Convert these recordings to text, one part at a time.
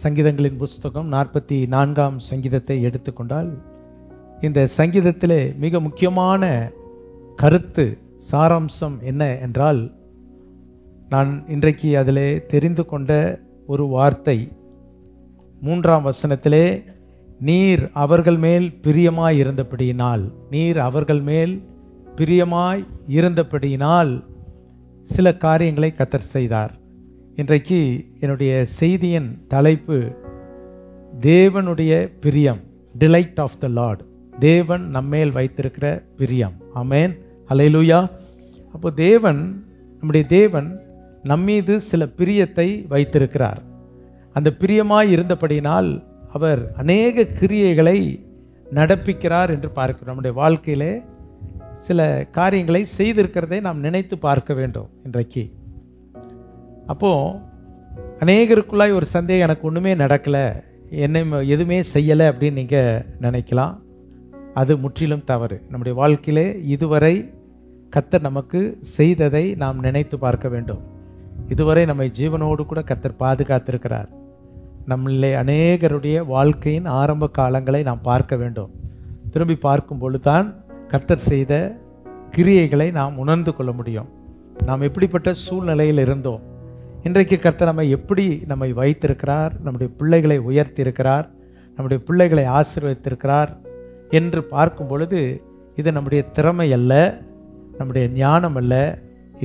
சங்கீதங்களின் புஸ்தகம் 44ஆம் சங்கீதத்தை எடுத்துக்கொண்டால், இந்த சங்கீதத்திலே மிக முக்கியமான கருத்து சாராம்சம் என்ன என்றால், நான் இன்றைக்கு அதிலே தெரிந்து கொண்ட ஒரு வார்த்தை 3ஆம் வசனத்திலே, நீர் அவர்கள் மேல் பிரியமாய் இருந்தபடியினால், நீர் அவர்கள் மேல் பிரியமாய் இருந்தபடியினால் சில காரியங்களை கர்த்தர் செய்தார். இன்றைக்கு என்னுடைய செய்தியின் தலைப்பு தேவனுடைய பிரியம், டிலைட் ஆஃப் த லார்ட். தேவன் நம்மேல் வைத்திருக்கிற பிரியம். ஆமென், அல்லேலூயா. அப்போ நம்முடைய தேவன் நம்மீது சில பிரியத்தை வைத்திருக்கிறார். அந்த பிரியமாய் இருந்தபடியினால் அவர் அநேக கிரியைகளை நடப்பிக்கிறார் என்று பார்க்கிறோம். நம்முடைய வாழ்க்கையிலே சில காரியங்களை செய்திருக்கிறதை நாம் நினைத்து பார்க்க வேண்டும் இன்றைக்கு. அப்போது அநேகருக்குள்ளாய் ஒரு சந்தேகம், எனக்கு ஒன்றுமே நடக்கலை, என்னை எதுவுமே செய்யலை அப்படின்னு நீங்கள் நினைக்கலாம். அது முற்றிலும் தவறு. நம்முடைய வாழ்க்கையிலே இதுவரை கர்த்தர் நமக்கு செய்ததை நாம் நினைத்து பார்க்க வேண்டும். இதுவரை நம்மை ஜீவனோடு கூட கர்த்தர் பாதுகாத்திருக்கிறார். நம்மளே அநேகருடைய வாழ்க்கையின் ஆரம்ப காலங்களை நாம் பார்க்க வேண்டும். திரும்பி பார்க்கும் பொழுது தான் கர்த்தர் செய்த கிரியைகளை நாம் உணர்ந்து கொள்ள முடியும். நாம் எப்படிப்பட்ட சூழ்நிலையில் இருந்தோம், இன்றைக்கு கர்த்தர் நம்மை வைத்திருக்கிறார், நம்முடைய பிள்ளைகளை உயர்த்தி இருக்கிறார், நம்முடைய பிள்ளைகளை ஆசீர்வதித்திருக்கிறார் என்று பார்க்கும் பொழுது, இது நம்முடைய திறமை அல்ல, நம்முடைய ஞானம் அல்ல,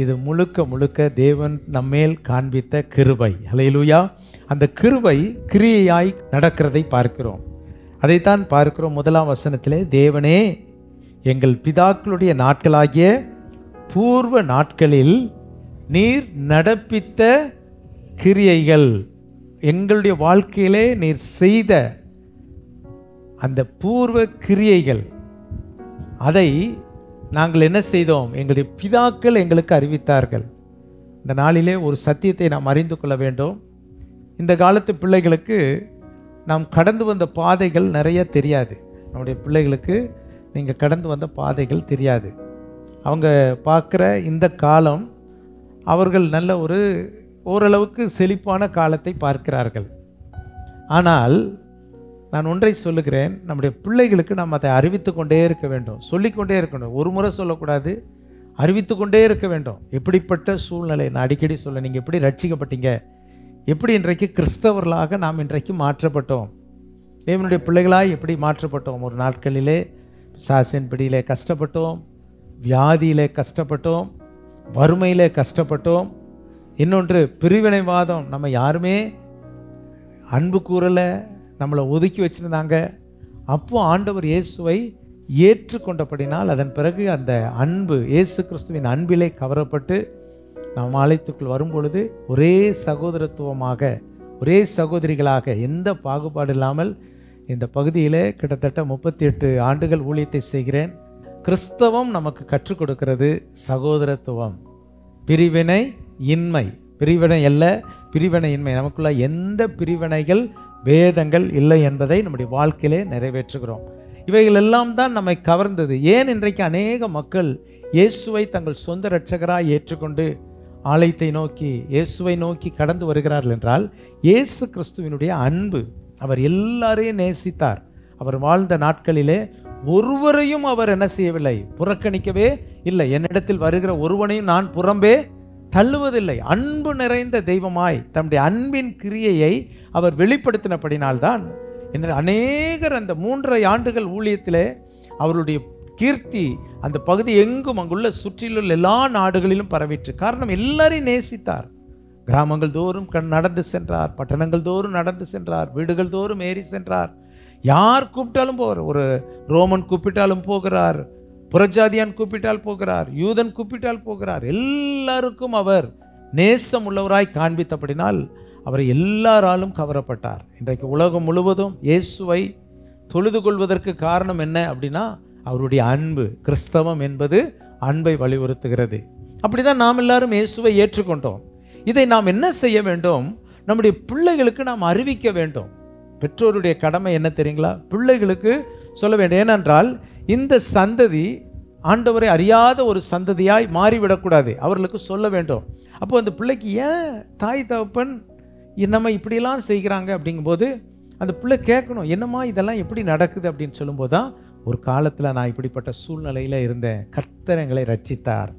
இது முழுக்க முழுக்க தேவன் நம்மேல் காண்பித்த கிருபை. அல்லேலூயா. அந்த கிருபை கிரியையாய் நடக்கிறதை பார்க்கிறோம். அதைத்தான் பார்க்கிறோம். 1ஆம் வசனத்திலே, தேவனே எங்கள் பிதாக்களுடைய நாட்களாகிய பூர்வ நாட்களில் நீர் நடப்பித்த கிரியைகள், எங்களுடைய வாழ்க்கையிலே நீர் செய்த அந்த பூர்வ கிரியைகள், அதை நாங்கள் என்ன செய்தோம், எங்களுடைய பிதாக்கள் எங்களுக்கு அறிவித்தார்கள். இந்த நாளிலே ஒரு சத்தியத்தை நாம் அறிந்து கொள்ள வேண்டும். இந்த காலத்து பிள்ளைகளுக்கு நாம் கடந்து வந்த பாதைகள் நிறைய தெரியாது. நம்முடைய பிள்ளைகளுக்கு நீங்கள் கடந்து வந்த பாதைகள் தெரியாது. அவங்க பார்க்குற இந்த காலம், அவர்கள் நல்ல ஓரளவுக்கு செழிப்பான காலத்தை பார்க்கிறார்கள். ஆனால் நான் ஒன்றை சொல்லுகிறேன், நம்முடைய பிள்ளைகளுக்கு நாம் அதை அறிவித்து கொண்டே இருக்க வேண்டும், சொல்லிக்கொண்டே இருக்கணும். ஒரு முறை சொல்லக்கூடாது, அறிவித்து கொண்டே இருக்க வேண்டும். எப்படிப்பட்ட சூழ்நிலை, நான் அடிக்கடி சொல்ல, நீங்கள் எப்படி ரட்சிக்கப்பட்டீங்க, எப்படி இன்றைக்கு கிறிஸ்தவர்களாக நாம் இன்றைக்கு மாற்றப்பட்டோம், தேவனுடைய பிள்ளைகளாய் எப்படி மாற்றப்பட்டோம். ஒரு நாட்களிலே சாசின் பிடியிலே கஷ்டப்பட்டோம், வியாதியிலே கஷ்டப்பட்டோம், வறுமையிலே கஷ்டப்பட்டோம். இன்னொன்று பிரிவினைவாதம், நம்ம யாருமே அன்பு கூறலை, நம்மளை ஒதுக்கி வச்சுருந்தாங்க. அப்போ ஆண்டவர் இயேசுவை ஏற்றுக்கொண்டபடினால் அதன் பிறகு அந்த அன்பு, இயேசு கிறிஸ்துவின் அன்பிலே கவரப்பட்டு நாம் ஆலயத்துக்குள் வரும்பொழுது ஒரே சகோதரத்துவமாக, ஒரே சகோதரிகளாக, எந்த பாகுபாடு இல்லாமல் இந்த பகுதியிலே கிட்டத்தட்ட 38 ஆண்டுகள் ஊழியத்தை செய்கிறேன். கிறிஸ்தவம் நமக்கு கற்றுக் கொடுக்கிறது சகோதரத்துவம், பிரிவினை இன்மை. பிரிவினை அல்ல, பிரிவினை இன்மை. நமக்குள்ள எந்த பிரிவினைகள், வேதங்கள் இல்லை என்பதை நம்முடைய வாழ்க்கையிலே நிறைவேற்றுகிறோம். இவைகள் எல்லாம் தான் நம்மை கவர்ந்தது. ஏன் இன்றைக்கு அநேக மக்கள் இயேசுவை தங்கள் சொந்த இரட்சகராய் ஏற்றுக்கொண்டு ஆலயத்தை நோக்கி, இயேசுவை நோக்கி கடந்து வருகிறார்கள் என்றால், இயேசு கிறிஸ்துவினுடைய அன்பு. அவர் எல்லாரையும் நேசித்தார். அவர் வாழ்ந்த நாட்களிலே ஒருவரையும் அவர் என்ன செய்யவில்லை, புறக்கணிக்கவே இல்லை. என்னிடத்தில் வருகிற ஒருவனையும் நான் புறம்பே தள்ளுவதில்லை. அன்பு நிறைந்த தெய்வமாய் தம்முடைய அன்பின் கிரியையை அவர் வெளிப்படுத்தினபடினால்தான் அநேகர் அந்த 3.5 ஆண்டுகள் ஊழியத்திலே அவருடைய கீர்த்தி அந்த பகுதி எங்கும், அங்குள்ள சுற்றிலுள்ள எல்லா நாடுகளிலும் பரவிற்று. காரணம், எல்லாரையும் நேசித்தார். கிராமங்கள் தோறும் நடந்து சென்றார், பட்டணங்கள் தோறும் நடந்து சென்றார், வீடுகள் தோறும் ஏறி சென்றார். யார் கூப்பிட்டாலும் போகிறார். ஒரு ரோமன் கூப்பிட்டாலும் போகிறார், புறஜாதியான் கூப்பிட்டால் போகிறார், யூதன் கூப்பிட்டால் போகிறார். எல்லாருக்கும் அவர் நேசம் உள்ளவராய் காண்பித்தபடினால் அவரை எல்லாராலும் கவரப்பட்டார். இன்றைக்கு உலகம் முழுவதும் இயேசுவை தொழுது கொள்வதற்கு காரணம் என்ன அப்படின்னா, அவருடைய அன்பு. கிறிஸ்தவம் என்பது அன்பை வலியுறுத்துகிறது. அப்படிதான் நாம் எல்லாரும் இயேசுவை ஏற்றுக்கொண்டோம். இதை நாம் என்ன செய்ய வேண்டும், நம்முடைய பிள்ளைகளுக்கு நாம் அறிவிக்க வேண்டும். பெற்றோருடைய கடமை என்ன தெரியுங்களா, பிள்ளைகளுக்கு சொல்ல வேண்டும். ஏனென்றால் இந்த சந்ததி ஆண்டவரை அறியாத ஒரு சந்ததியாய் மாறிவிடக்கூடாது, அவர்களுக்கு சொல்ல வேண்டும். அப்போ அந்த பிள்ளைக்கு ஏன் தாய் தகப்பன் நம்ம இப்படியெல்லாம் செய்கிறாங்க அப்படிங்கும்போது அந்த பிள்ளை கேட்கணும், என்னம்மா இதெல்லாம் எப்படி நடக்குது அப்படின்னு சொல்லும்போது தான், ஒரு காலத்தில் நான் இப்படிப்பட்ட சூழ்நிலையில் இருந்தேன், கர்த்தர் எங்களை ரட்சித்தார்,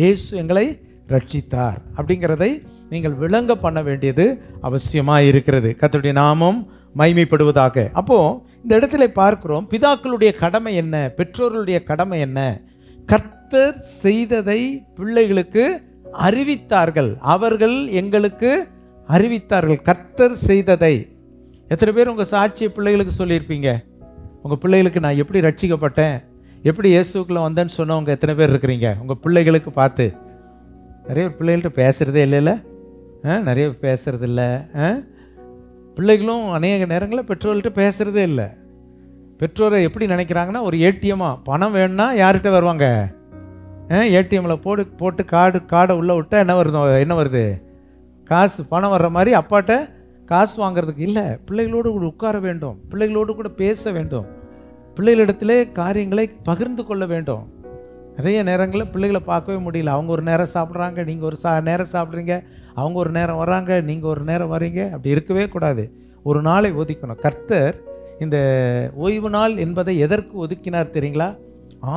இயேசு எங்களை ரட்சித்தார் அப்படிங்கிறதை நீங்கள் விளங்க பண்ண வேண்டியது அவசியமாக இருக்கிறது. கர்த்தருடைய நாமம் மகிமைப்படுவதாக. அப்போது இந்த இடத்துல பார்க்கிறோம், பிதாக்களுடைய கடமை என்ன, பெற்றோர்களுடைய கடமை என்ன? கர்த்தர் செய்ததை பிள்ளைகளுக்கு அறிவித்தார்கள். அவர்கள் எங்களுக்கு அறிவித்தார்கள் கர்த்தர் செய்ததை. எத்தனை பேர் உங்கள் சாட்சியை பிள்ளைகளுக்கு சொல்லியிருப்பீங்க? உங்கள் பிள்ளைகளுக்கு நான் எப்படி ரட்சிக்கப்பட்டேன், எப்படி இயேசுக்குள்ளே வந்தேன்னு சொன்னவங்க எத்தனை பேர் இருக்கிறீங்க? உங்கள் பிள்ளைகளுக்கு பார்த்து. நிறைய பிள்ளைகள்கிட்ட பேசுகிறதே இல்லைல்ல, நிறைய பேசுகிறது இல்லை. பிள்ளைகளும் அநேக நேரங்களில் பெற்றோர்கள்ட்ட பேசுகிறதே இல்லை. பெற்றோரை எப்படி நினைக்கிறாங்கன்னா, ஒரு ஏடிஎம்மாக பணம் வேணும்னா யார்கிட்ட வருவாங்க? ஏடிஎம்மில் போட்டு கார்டை உள்ளே விட்டால் என்ன வருது? காசு, பணம் வர்ற மாதிரி அப்பாட்ட காசு வாங்கிறதுக்கு இல்லை. பிள்ளைகளோடு கூட உட்கார வேண்டும், பிள்ளைகளோடு கூட பேச வேண்டும், பிள்ளைகளிடத்திலே காரியங்களை பகிர்ந்து கொள்ள வேண்டும். நிறைய நேரங்களில் பிள்ளைகளை பார்க்கவே முடியல. அவங்க ஒரு நேரம் சாப்பிட்றாங்க, நீங்கள் ஒரு நேரம் சாப்பிட்றீங்க, அவங்க ஒரு நேரம் வராங்க, நீங்கள் ஒரு நேரம் வரீங்க. அப்படி இருக்கவே கூடாது. ஒரு நாளை ஒதுக்கணும். கர்த்தர் இந்த ஓய்வு நாள் என்பதை எதற்கு ஒதுக்கினார் தெரியுங்களா?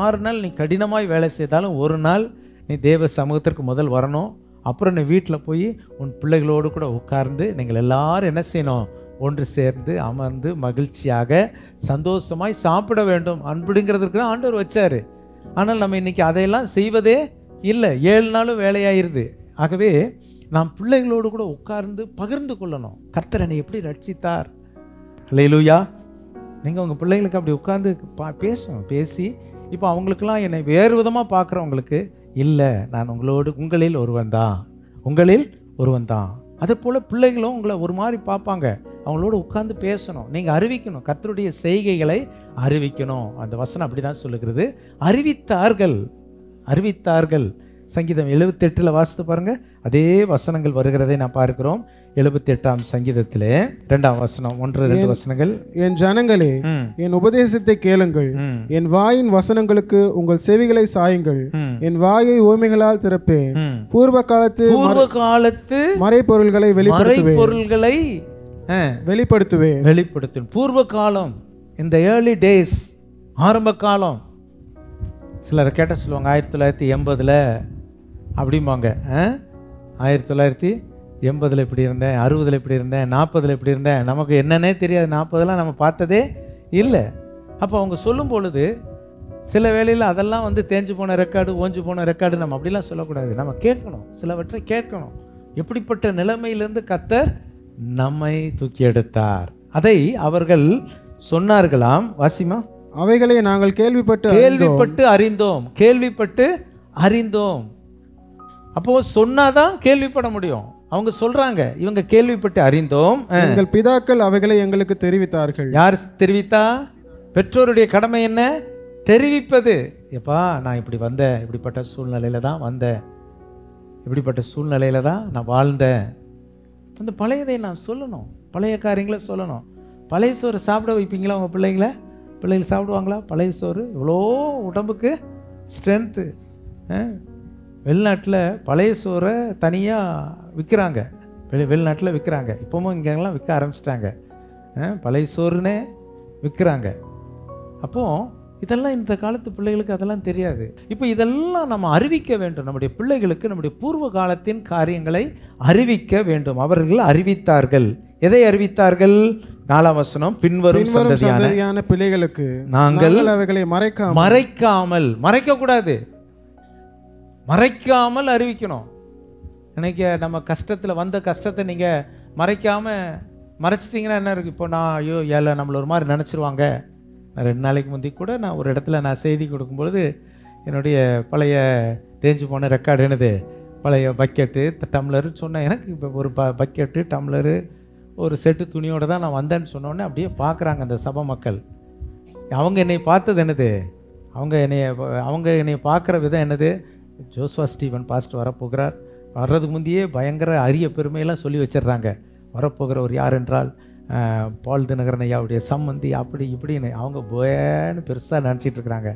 6 நாள் நீ கடினமாய் வேலை செய்தாலும் ஒரு நாள் நீ தேவ சமூகத்திற்கு முதல் வரணும். அப்புறம் நீ வீட்டில் போய் உன் பிள்ளைகளோடு கூட உட்கார்ந்து நீங்கள் எல்லாரும் என்ன செய்யணும்? ஒன்று சேர்ந்து அமர்ந்து மகிழ்ச்சியாக சந்தோஷமாய் சாப்பிட வேண்டும். அன்புங்கிறதுக்கு தான் ஆண்டவர் வச்சார். ஆனால் நம்ம இன்றைக்கி அதையெல்லாம் செய்வதே இல்லை. 7 நாளும் வேலையாயிருது. ஆகவே நாம் பிள்ளைகளோடு கூட உட்கார்ந்து பகிர்ந்து கொள்ளணும், கர்த்தர் என்னை எப்படி ரட்சித்தார். அல்லேலூயா. நீங்கள் உங்கள் பிள்ளைகளுக்கு அப்படி உட்கார்ந்து பேசணும். பேசி இப்போ அவங்களுக்கெல்லாம் என்னை வேறு விதமாக பார்க்குறவங்களுக்கு, இல்லை நான் உங்களில் ஒருவன் தான். அதே போல் பிள்ளைகளும் உங்களை ஒரு மாதிரி பார்ப்பாங்க. அவங்களோட உட்கார்ந்து பேசணும். நீங்கள் அறிவிக்கணும், கர்த்தருடைய செய்கைகளை அறிவிக்கணும். அந்த வசனம் அப்படி தான் சொல்லுகிறது. அறிவித்தார்கள். சங்கீதம் 78 வாசித்து பாருங்க, அதே வசனங்கள் வருகிறதை நான் பார்க்கிறோம். 78ஆம் சங்கீதத்திலே 2ஆம் வசனம், 1-2 வசனங்கள். என் ஜனங்களே, என் உபதேசத்தை கேளுங்கள், என் வாயின் வசனங்களுக்கு உங்கள் செவிகளை சாயுங்கள். என் வாயை ஓமைகளால் திறப்பேன், பூர்வ காலத்து மறைபொருள்களை வெளிப்படுத்துவேன். பூர்வ காலம், இந்த ஏர்லி டேஸ், ஆரம்ப காலம். சிலரை கேட்ட சொல்லுவாங்க 1980 அப்படிம்பாங்க. 1980 இப்படி இருந்தேன், 60 இப்படி இருந்தேன், 40 இப்படி இருந்தேன். நமக்கு என்னன்னே தெரியாது. 40 நம்ம பார்த்ததே இல்லை. அப்போ அவங்க சொல்லும் பொழுது சில வேளையில் அதெல்லாம் தேஞ்சு போன ரெக்கார்டு, ஓஞ்சு போன ரெக்கார்டு. நம்ம அப்படிலாம் சொல்லக்கூடாது. நம்ம கேட்கணும், சிலவற்றை கேட்கணும். எப்படிப்பட்ட நிலைமையிலிருந்து கர்த்தர் நம்மை தூக்கி எடுத்தார், அதை அவர்கள் சொன்னார்களாம். வாசிமா. அவைகளை நாங்கள் கேள்விப்பட்டு அறிந்தோம். அப்போ சொன்னாதான் கேள்விப்பட முடியும். அவங்க சொல்றாங்க, இவங்க கேள்விப்பட்டு அறிந்தோம். எங்கள் பிதாக்கள் அவைகளை எங்களுக்கு தெரிவித்தார்கள். யார் தெரிவித்தா? பெற்றோருடைய கடமை என்ன? தெரிவிப்பது. எப்பா நான் இப்படி வந்தேன், இப்படிப்பட்ட சூழ்நிலையில தான் வந்தேன், இப்படிப்பட்ட சூழ்நிலையில தான் நான் வாழ்ந்தேன். அந்த பழையதை நான் சொல்லணும், பழைய காரியங்களை சொல்லணும். பழைய சோறு சாப்பிட வைப்பீங்களா உங்கள் பிள்ளைகள் சாப்பிடுவாங்களா? பழைய சோறு இவ்வளோ உடம்புக்கு ஸ்ட்ரென்த்து. வெளிநாட்டில் பழைய சோறை தனியாக விற்கிறாங்க, வெளிநாட்டில் விற்கிறாங்க. இப்போவும் இங்கெல்லாம் விற்க ஆரம்பிச்சிட்டாங்க. பழைய சோறுன்னே விற்கிறாங்க. அப்போது இதெல்லாம் இந்த காலத்து பிள்ளைகளுக்கு அதெல்லாம் தெரியாது. இப்போ இதெல்லாம் நம்ம அறிவிக்க வேண்டும். நம்முடைய பிள்ளைகளுக்கு நம்முடைய பூர்வ காலத்தின் காரியங்களை அறிவிக்க வேண்டும். அவர்கள் அறிவித்தார்கள். எதை அறிவித்தார்கள்? 4ஆம் வசனம், பின்வரும் சந்ததியான பிள்ளைகளுக்கு நாங்கள் அவைகளை மறைக்காமல் அறிவிக்கணும். இன்னைக்கு நம்ம கஷ்டத்தில் வந்த கஷ்டத்தை நீங்கள் மறைச்சிட்டிங்கன்னா என்ன இருக்குது? இப்போ நான் ஏழை நம்மள ஒரு மாதிரி நினச்சிருவாங்க. 2 நாளைக்கு முந்தி கூட நான் ஒரு இடத்துல செய்தி கொடுக்கும்பொழுது என்னுடைய பழைய தேஞ்சு போன ரெக்கார்டு என்னது, பழைய பக்கெட்டு டம்ளரு சொன்னேன். எனக்கு இப்போ ஒரு பக்கெட்டு டம்ளரு ஒரு செட்டு துணியோடு தான் நான் வந்தேன்னு சொன்னோடனே அப்படியே பார்க்குறாங்க அந்த சபை மக்கள். அவங்க என்னை பார்த்தது என்னது? அவங்க என்னை பார்க்குற விதம் என்னது? ஜோஸ்வா ஸ்டீவன் பாஸ்டர் வரப்போகிறார். வர்றதுக்கு முந்தையே பயங்கர அரிய பெருமையெல்லாம் சொல்லி வச்சிடுறாங்க. வரப்போகிறவர் யார் என்றால் பால் தினகரன் ஐயாவுடைய சம்மந்தி, அப்படி இப்படின்னு அவங்க போயன்னு பெருசாக நினச்சிட்ருக்குறாங்க.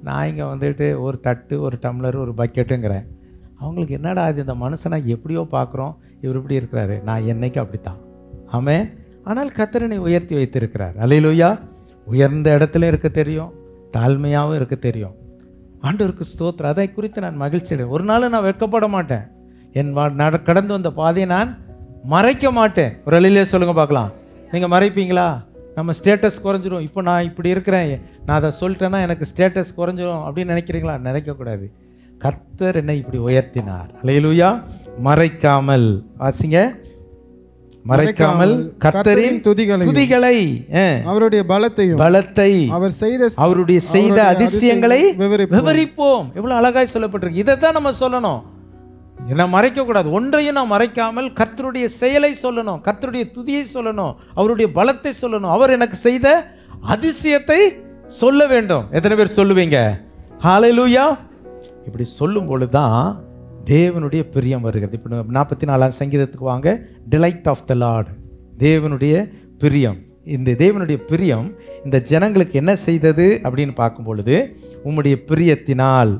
நான் இங்கே ஒரு தட்டு, ஒரு டம்ளர், ஒரு பக்கெட்டுங்கிறேன். அவங்களுக்கு என்னடா அது, இந்த மனுஷனை எப்படியோ பார்க்குறோம், இவர் இப்படி இருக்கிறாரு. நான் என்னைக்கு அப்படித்தான். ஆமென். ஆனால் கர்த்தர் என்னை உயர்த்தி வைத்திருக்கிறார். அல்லேலூயா. உயர்ந்த இடத்துல இருக்க தெரியும், தாழ்மையாகவும் இருக்க தெரியும். ஆண்டவருக்கு ஸ்தோத்திரம். அதை குறித்து நான் மகிழ்ச்சி அடைவேன். ஒரு நாள் நான் வெட்கப்பட மாட்டேன். என் கடந்து வந்த பாதையை நான் மறைக்க மாட்டேன். ஒரு அல்லேலூயா சொல்லுங்க பார்க்கலாம். நீங்கள் மறைப்பீங்களா? நம்ம ஸ்டேட்டஸ் குறைஞ்சிரும். இப்போ நான் இப்படி இருக்கிறேன், நான் அதை சொல்லிட்டேன்னா எனக்கு ஸ்டேட்டஸ் குறைஞ்சிரும் அப்படின்னு நினைக்கிறீங்களா? நினைக்கக்கூடாது. கர்த்தர் என்னை இப்படி உயர்த்தினார். அல்லேலூயா. மறைக்காமல் வாசிங்க. மறைக்காமல் கர்த்தரின் துதிகளை அவருடைய பலத்தை அவருடைய செய்த அதிசயங்களை விவரிப்போம். எவ்வளவு அழகாய் சொல்லப்பட்டிருக்கு. இதைத்தான் நம்ம சொல்லணும். என்ன மறைக்க கூடாது. ஒன்றையும் நான் மறைக்காமல் கர்த்தருடைய செயலை சொல்லணும், கர்த்தருடைய துதியை சொல்லணும், அவருடைய பலத்தை சொல்லணும், அவர் எனக்கு செய்த அதிசயத்தை சொல்ல வேண்டும். எத்தனை பேர் சொல்லுவீங்க? ஹல்லேலூயா. இப்படி சொல்லும் பொழுதுதான் தேவனுடைய பிரியம் வருகிறது. இப்போ 44ஆம் சங்கீதத்துக்கு வாங்க. Delight of the Lord. தேவனுடைய பிரியம். இந்த தேவனுடைய பிரியம் இந்த ஜனங்களுக்கு என்ன செய்தது அப்படின்னு பார்க்கும் பொழுது, உம்முடைய பிரியத்தினால்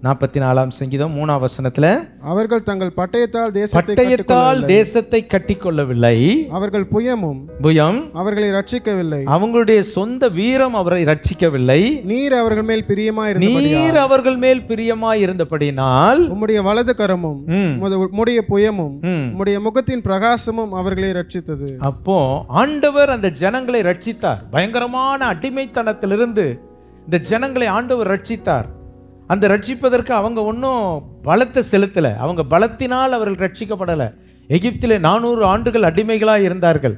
44ஆம் சங்கீதம் 3ஆம் வசனத்துல, அவர்கள் தங்கள் பட்டயத்தால் தேசத்தை கட்டிக்கொள்ளவில்லை, அவர்கள் புயம் அவர்களை ரட்சிக்கவில்லை, அவங்களுடைய சொந்த வீரம் அவரை ரட்சிக்கவில்லை, நீர் அவர்கள் மேல் பிரியமாய் இருந்தபடியினால் உம்முடைய வலது கரமும் உம்முடைய புயமும் உம்முடைய முகத்தின் பிரகாசமும் அவர்களை ரட்சித்தது. அப்போ ஆண்டவர் அந்த ஜனங்களை ரட்சித்தார். பயங்கரமான அடிமைத்தனத்திலிருந்து இந்த ஜனங்களை ஆண்டவர் ரட்சித்தார். அந்த ரட்சிப்பதற்கு அவங்க ஒன்றும் பலத்தை செலுத்தலை. அவங்க பலத்தினால் அவர்கள் ரட்சிக்கப்படலை. எகிப்திலே 400 ஆண்டுகள் அடிமைகளாக இருந்தார்கள்.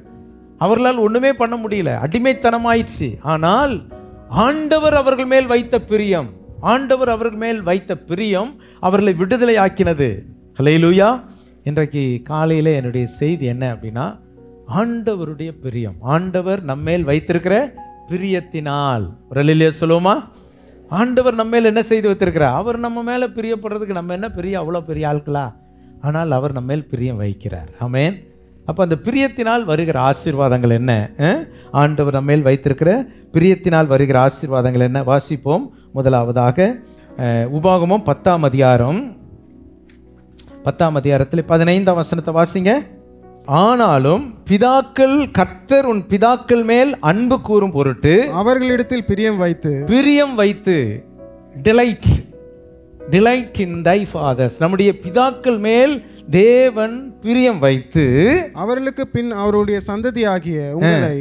அவர்களால் ஒன்றுமே பண்ண முடியல, அடிமைத்தனமாயிடுச்சு. ஆனால் ஆண்டவர் அவர்கள் மேல் வைத்த பிரியம், ஆண்டவர் அவர்கள் மேல் வைத்த பிரியம் அவர்களை விடுதலை ஆக்கினது. ஹல்லேலூயா. இன்றைக்கு காலையில் என்னுடைய செய்தி என்ன அப்படின்னா, ஆண்டவருடைய பிரியம். ஆண்டவர் நம்மேல் வைத்திருக்கிற பிரியத்தினால். ஒரு அல்லேலூயா சொல்லுவோமா? ஆண்டவர் நம்ம மேல் என்ன செய்து வைத்திருக்கிறார்? அவர் நம்ம மேலே பிரியப்படுறதுக்கு நம்ம என்ன பெரிய அவ்வளோ பெரிய ஆட்களா? ஆனால் அவர் நம்ம மேல் பிரியம் வைக்கிறார். ஆமென். அப்போ அந்த பிரியத்தினால் வருகிற ஆசீர்வாதங்கள் என்ன? ஆண்டவர் நம்ம மேல் வைத்திருக்கிற பிரியத்தினால் வருகிற ஆசீர்வாதங்கள் என்ன? வாசிப்போம். முதலாவதாக உபாகமம் 10ஆம் அதிகாரம் 10ஆம் அதிகாரத்தில் 15ஆம் வசனத்தை வாசிங்க. ஆனாலும் பிதாக்கள் கர்த்தர் உன் பிதாக்கள் மேல் அன்பு கூறும் பொருட்டு அவர்களிடத்தில் பிரியம் வைத்து delight in thy fathers. நம்முடைய பிதாக்கள் மேல் தேவன் பிரியம் வைத்து அவர்களுக்கு பின் அவருடைய சந்ததியாகிய உங்களை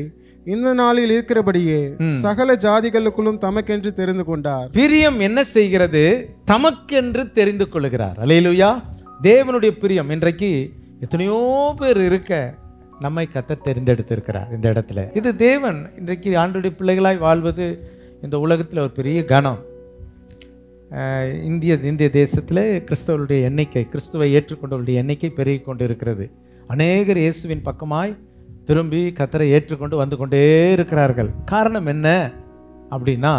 இந்த நாளில் இருக்கிறபடியே சகல ஜாதிகளுக்குள்ளும் தமக்கென்று தெரிந்து கொண்டார். பிரியம் என்ன செய்கிறது? தமக்கென்று தெரிந்து கொள்கிறார். அல்லேலூயா. தேவனுடைய பிரியம். இன்றைக்கு எத்தனையோ பேர் இருக்க நம்மை கர்த்தர் தெரிந்தெடுத்திருக்கிறார் இந்த இடத்துல. இது தேவன் இன்றைக்கு ஆண்டவருடைய பிள்ளைகளாய் வாழ்வது இந்த உலகத்தில் ஒரு பெரிய கணம். இந்திய தேசத்தில் கிறிஸ்தவருடைய எண்ணிக்கை, கிறிஸ்துவை ஏற்றுக்கொண்டவருடைய எண்ணிக்கை பெருகி கொண்டு இருக்கிறது. அநேகர் இயேசுவின் பக்கமாய் திரும்பி கர்த்தரை ஏற்றுக்கொண்டு வந்து கொண்டே இருக்கிறார்கள். காரணம் என்ன அப்படின்னா,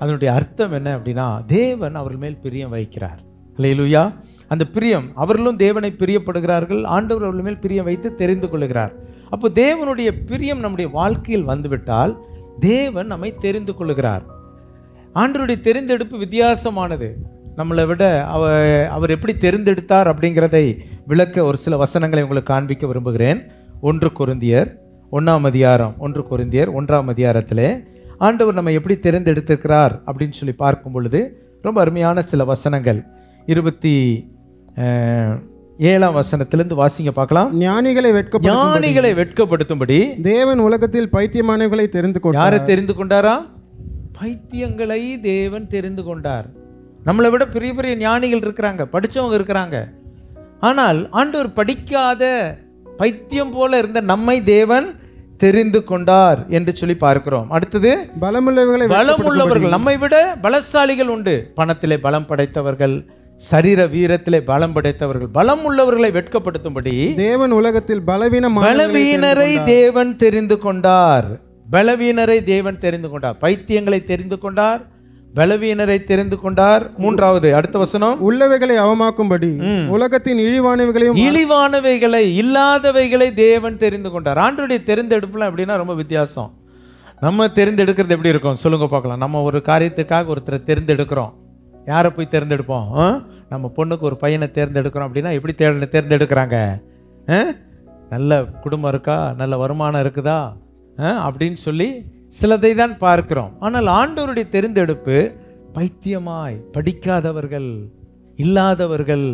அதனுடைய அர்த்தம் என்ன அப்படின்னா, தேவன் அவர்கள் மேல் பிரியம் வைக்கிறார். அல்லேலூயா. அந்த பிரியம், அவர்களும் தேவனை பிரியப்படுகிறார்கள். ஆண்டவர் அவர்கள் மேல் பிரியம் வைத்து தெரிந்து கொள்கிறார். அப்போ தேவனுடைய பிரியம் நம்முடைய வாழ்க்கையில் வந்துவிட்டால் தேவன் நம்மை தெரிந்து கொள்கிறார். ஆண்டவருடைய தெரிந்தெடுப்பு வித்தியாசமானது. நம்மளை விட அவர் எப்படி தெரிந்தெடுத்தார் அப்படிங்கிறதை விளக்க ஒரு சில வசனங்களை உங்களுக்கு காண்பிக்க விரும்புகிறேன். 1 கொரிந்தியர் 1ஆம் அதிகாரம் 1 கொரிந்தியர் 1ஆம் அதிகாரத்தில் ஆண்டவர் நம்ம எப்படி தெரிந்தெடுத்திருக்கிறார் அப்படின்னு சொல்லி பார்க்கும் பொழுது ரொம்ப அருமையான சில வசனங்கள். 27ஆம் வசனத்திலிருந்து வாசிங்க பார்க்கலாம். ஞானிகளை வெட்கப்படுத்தும்படி தேவன் உலகத்தில் பைத்தியமானவர்களை தெரிந்து கொண்டார். யாரை தெரிந்து கொண்டாரா? பைத்தியங்களை தேவன் தெரிந்து கொண்டார். நம்மளை விட பெரிய பெரிய ஞானிகள் இருக்கிறாங்க, படித்தவங்க இருக்கிறாங்க. ஆனால் ஆண்டவர் படிக்காத பைத்தியம் போல இருந்த நம்மை தேவன் தெரிந்து கொண்டார் என்று சொல்லி பார்க்கிறோம். அடுத்தது பலமுள்ளவர்கள், நம்மை விட பலசாலிகள் உண்டு. பணத்திலே பலம் படைத்தவர்கள், சரீர வீரத்திலே பலம் படைத்தவர்கள், பலம் உள்ளவர்களை வெட்கப்படுத்தும்படி தேவன் உலகத்தில் பலவீனரை தேவன் தெரிந்து கொண்டார். பலவீனரை தேவன் தெரிந்து கொண்டார். பைத்தியங்களை தெரிந்து கொண்டார், பலவீனரை தெரிந்து கொண்டார். மூன்றாவது அடுத்த வசனம், உள்ளவைகளை அவமாக்கும்படி உலகத்தின் இழிவானவைகளை இல்லாதவைகளை தேவன் தெரிந்து கொண்டார். ஆண்டவருடைய தெரிந்தெடுப்புலாம் எப்படின்னா ரொம்ப வித்தியாசம். நம்ம தெரிந்தெடுக்கிறது எப்படி இருக்கும் சொல்லுங்க பார்க்கலாம். நம்ம ஒரு காரியத்துக்காக ஒருத்தரை தெரிந்தெடுக்கிறோம். யாரை போய் தேர்ந்தெடுப்போம்? நம்ம பொண்ணுக்கு ஒரு பையனை தேர்ந்தெடுக்கிறோம் அப்படின்னா எப்படி தேர்ந்தெடுக்கிறாங்க? நல்ல குடும்பம் இருக்கா, நல்ல வருமானம் இருக்குதா அப்படின்னு சொல்லி சிலதை தான் பார்க்கிறோம். ஆனால் ஆண்டவருடைய தெரிந்தெடுப்பு பைத்தியமாய், படிக்காதவர்கள், இல்லாதவர்கள்,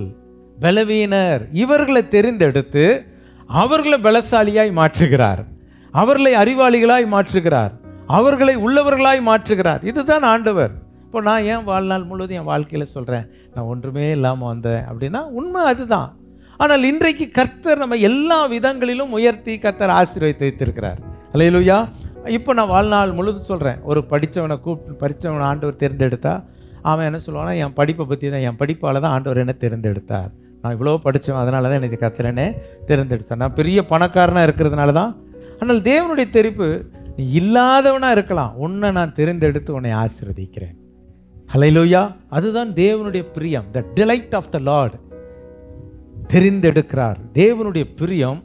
பலவீனர், இவர்களை தெரிந்தெடுத்து அவர்களை பலசாலியாய் மாற்றுகிறார், அவர்களை அறிவாளிகளாய் மாற்றுகிறார், அவர்களை உள்ளவர்களாய் மாற்றுகிறார். இதுதான் ஆண்டவர். இப்போ நான் ஏன் வாழ்நாள் முழுவதும் என் வாழ்க்கையில் சொல்கிறேன் நான் ஒன்றுமே இல்லாமல் வந்தேன் அப்படின்னா உண்மை அதுதான். ஆனால் இன்றைக்கு கர்த்தர் நம்ம எல்லா விதங்களிலும் உயர்த்தி கர்த்தர் ஆசீர்வதித்து வைத்திருக்கிறார். அல்லேலூயா. இப்போ நான் வாழ்நாள் முழுதும் சொல்கிறேன், ஒரு படித்தவனை ஆண்டவர் தேர்ந்தெடுத்தா அவன் என்ன சொல்லுவானா, என் படிப்பை பற்றி தான், என் படிப்பால் தான் ஆண்டவர் என்ன தேர்ந்தெடுத்தார், நான் இவ்வளோ படித்தவன் அதனால தான் எனக்கு கர்த்தரனே தேர்ந்தெடுத்தார், நான் பெரிய பணக்காரனாக இருக்கிறதுனால தான். ஆனால் தேவனுடைய தெரிப்பு, நீ இல்லாதவனாக இருக்கலாம், உன்னை நான் தெரிந்தெடுத்து உன்னை ஆசீர்வதிக்கிறேன். ஹல்லேலூயா. அதுதான் தேவனுடைய பிரியம். த டிலைட் ஆஃப் த லார்ட். தெரிந்தெடுக்கிறார். தேவனுடைய பிரியம்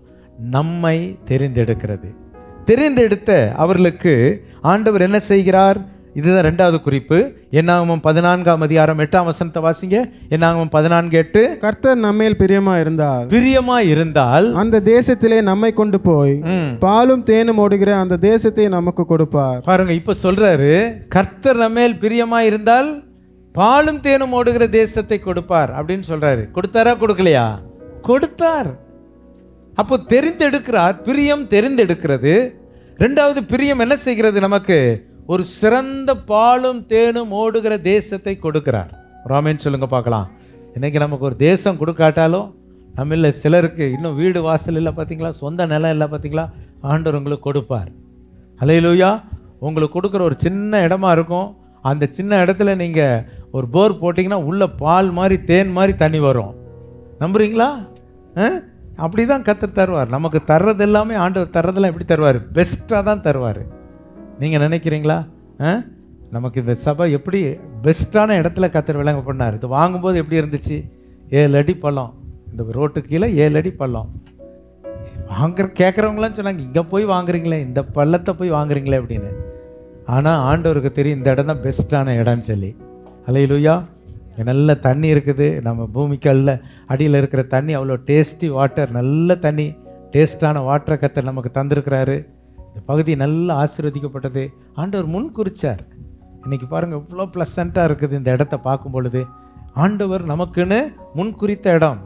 நம்மை தெரிந்தெடுக்கிறது. தெரிந்தெடுத்த அவர்களுக்கு ஆண்டவர் என்ன செய்கிறார்? இதுதான் 2வது குறிப்பு. என்னாகமம் 14ஆம் அதிகாரம் 8ஆம் வசனத்தை வாசிங்க. என்னாகமம் 14:8. கர்த்தர் நம்மேல் பிரியமா இருந்தால் அந்த தேசத்திலே நம்மை கொண்டு போய் பாலும் தேனும் ஓடுகிற அந்த தேசத்தை நமக்கு கொடுப்பார். பாருங்க, இப்ப சொல்றாரு, கர்த்தர் நம்மேல் பிரியமா இருந்தால் பாலும் தேனும் ஓடுகிற தேசத்தை கொடுப்பார் அப்படின்னு சொல்றாரு. கொடுத்தாரா, கொடுக்கலையா? கொடுத்தார். அப்போ தெரிந்தெடுக்கிறார். பிரியம் தெரிந்தெடுக்கிறது. 2வது பிரியம் என்ன செய்கிறது? நமக்கு ஒரு சிறந்த பாலும் தேனும் ஓடுகிற தேசத்தை கொடுக்கிறார். ராமேன் சொல்லுங்க பார்க்கலாம். இன்னைக்கு நமக்கு ஒரு தேசம் கொடுக்காட்டாலும் நம்மள சிலருக்கு இன்னும் வீடு வாசல் இல்லை பார்த்தீங்களா, சொந்த நிலம் இல்லை பார்த்தீங்களா, ஆண்டவர் உங்களுக்கு கொடுப்பார். அல்லேலூயா. உங்களுக்கு கொடுக்குற ஒரு சின்ன இடமா இருக்கும். அந்த சின்ன இடத்துல நீங்கள் ஒரு போர் போட்டிங்கன்னா உள்ள பால் மாதிரி தேன் மாதிரி தண்ணி வரும். நம்புறீங்களா? அப்படி தான் கர்த்தர் தருவார். நமக்கு தர்றது எல்லாமே ஆண்டவர் தர்றதெல்லாம் எப்படி தருவார்? பெஸ்ட்டாக தான் தருவார். நீங்கள் நினைக்கிறீங்களா? நமக்கு இந்த சபை எப்படி பெஸ்ட்டான இடத்துல கர்த்தர் விளங்க பண்ணார். இது வாங்கும்போது எப்படி இருந்துச்சு? 7 அடி பள்ளம், இந்த ரோட்டுக்கு கீழே 7 அடி பள்ளம். கேட்குறவங்களாம் சொன்னாங்க, இங்கே போய் வாங்குறீங்களே, இந்த பள்ளத்தை போய் வாங்குறீங்களே அப்படின்னு. ஆனால் ஆண்டவருக்கு தெரியும் இந்த இடம் தான் பெஸ்ட்டான இடம்னு சொல்லி. அல்லேலூயா. நல்ல தண்ணி இருக்குது. நம்ம பூமிக்கு அடியில் இருக்கிற தண்ணி அவ்வளோ டேஸ்டி வாட்டர், நல்ல தண்ணி, டேஸ்டான வாட்டரை கர்த்தர் நமக்கு தந்திருக்கிறாரு. இந்த பகுதி நல்லா ஆசீர்வதிக்கப்பட்டது. ஆண்டவர் முன் குறிச்சார். இன்றைக்கி பாருங்கள் இவ்வளோ ப்ளசண்ட்டாக இருக்குது இந்த இடத்த பார்க்கும் பொழுது. ஆண்டவர் நமக்குன்னு முன் குறித்த இடம்.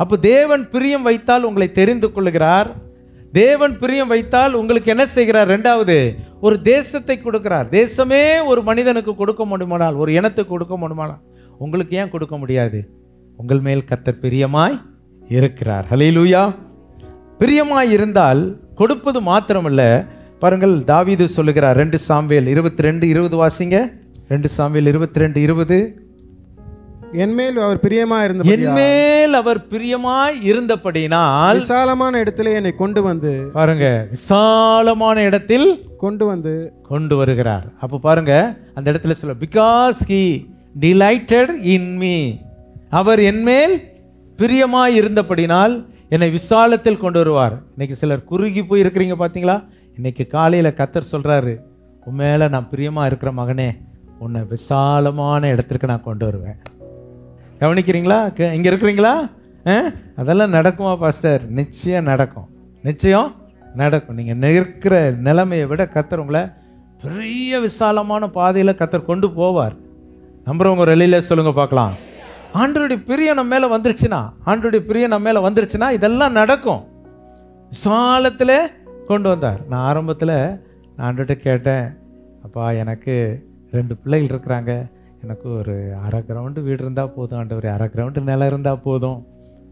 அப்போ தேவன் பிரியம் வைத்தால் உங்களை தெரிந்து கொள்ளுகிறார். தேவன் பிரியம் வைத்தால் உங்களுக்கு என்ன செய்கிறார்? 2வது ஒரு தேசத்தை கொடுக்கிறார். தேசமே ஒரு மனிதனுக்கு கொடுக்க முடியுமானால், ஒரு இனத்துக்கு கொடுக்க முடியுமானால், உங்களுக்கு ஏன் கொடுக்க முடியாது? உங்கள் மேல் கர்த்தர் பிரியமாய் இருக்கிறார். ஹல்லேலூயா. பிரியமாய் இருந்தால் கொடுப்பது மாத்திரமல்ல. பாருங்கள், தாவீது சொல்லுகிறார் 2 சாமுவேல் 22:20 வாசிங்க. 2 சாமுவேல் 22:20. என்மேல் அவர் பிரியமாய் இருந்தபடியினால் விசாலமான இடத்திலே என்னை கொண்டு வந்து, பாருங்க, விசாலமான இடத்தில் கொண்டு வருகிறார். அப்போ பாருங்க, அந்த இடத்துல சொல்ல, because he delighted in me, அவர் என்மேல் பிரியமாய் இருந்தபடினால் என்னை விசாலத்தில் கொண்டு வருவார். இன்னைக்கு சிலர் குறுகி போய் இருக்கிறீங்க பார்த்தீங்களா? இன்னைக்கு காலையில் கர்த்தர் சொல்றாரு, உன் மேலே நான் பிரியமாக இருக்கிற மகனே, உன்னை விசாலமான இடத்திற்கு நான் கொண்டு வருவேன். கவனிக்கிறீங்களா? இங்கே இருக்கிறீங்களா? அதெல்லாம் நடக்குமா பாஸ்டர்? நிச்சயம் நடக்கும், நிச்சயம் நடக்கும். நீங்கள் இருக்கிற நிலைமையை விட கர்த்தர் உங்களை பெரிய விசாலமான பாதையில் கர்த்தர் கொண்டு போவார். நம்புறவங்க வெளியில சொல்லுங்க பார்க்கலாம். ஆண்டவருடைய பிரியம் நம்ம மேலே வந்துருச்சுன்னா இதெல்லாம் நடக்கும். விசாலத்தில் கொண்டு வந்தார். நான் ஆரம்பத்தில் ஆண்டவர்கிட்ட கேட்டேன், அப்பா எனக்கு 2 பிள்ளைகள் இருக்கிறாங்க, எனக்கு ஒரு 1/2 கிரவுண்டு வீடு இருந்தால் போதும் ஆண்டவர், 1/2 கிரவுண்டு நிலம் இருந்தால் போதும்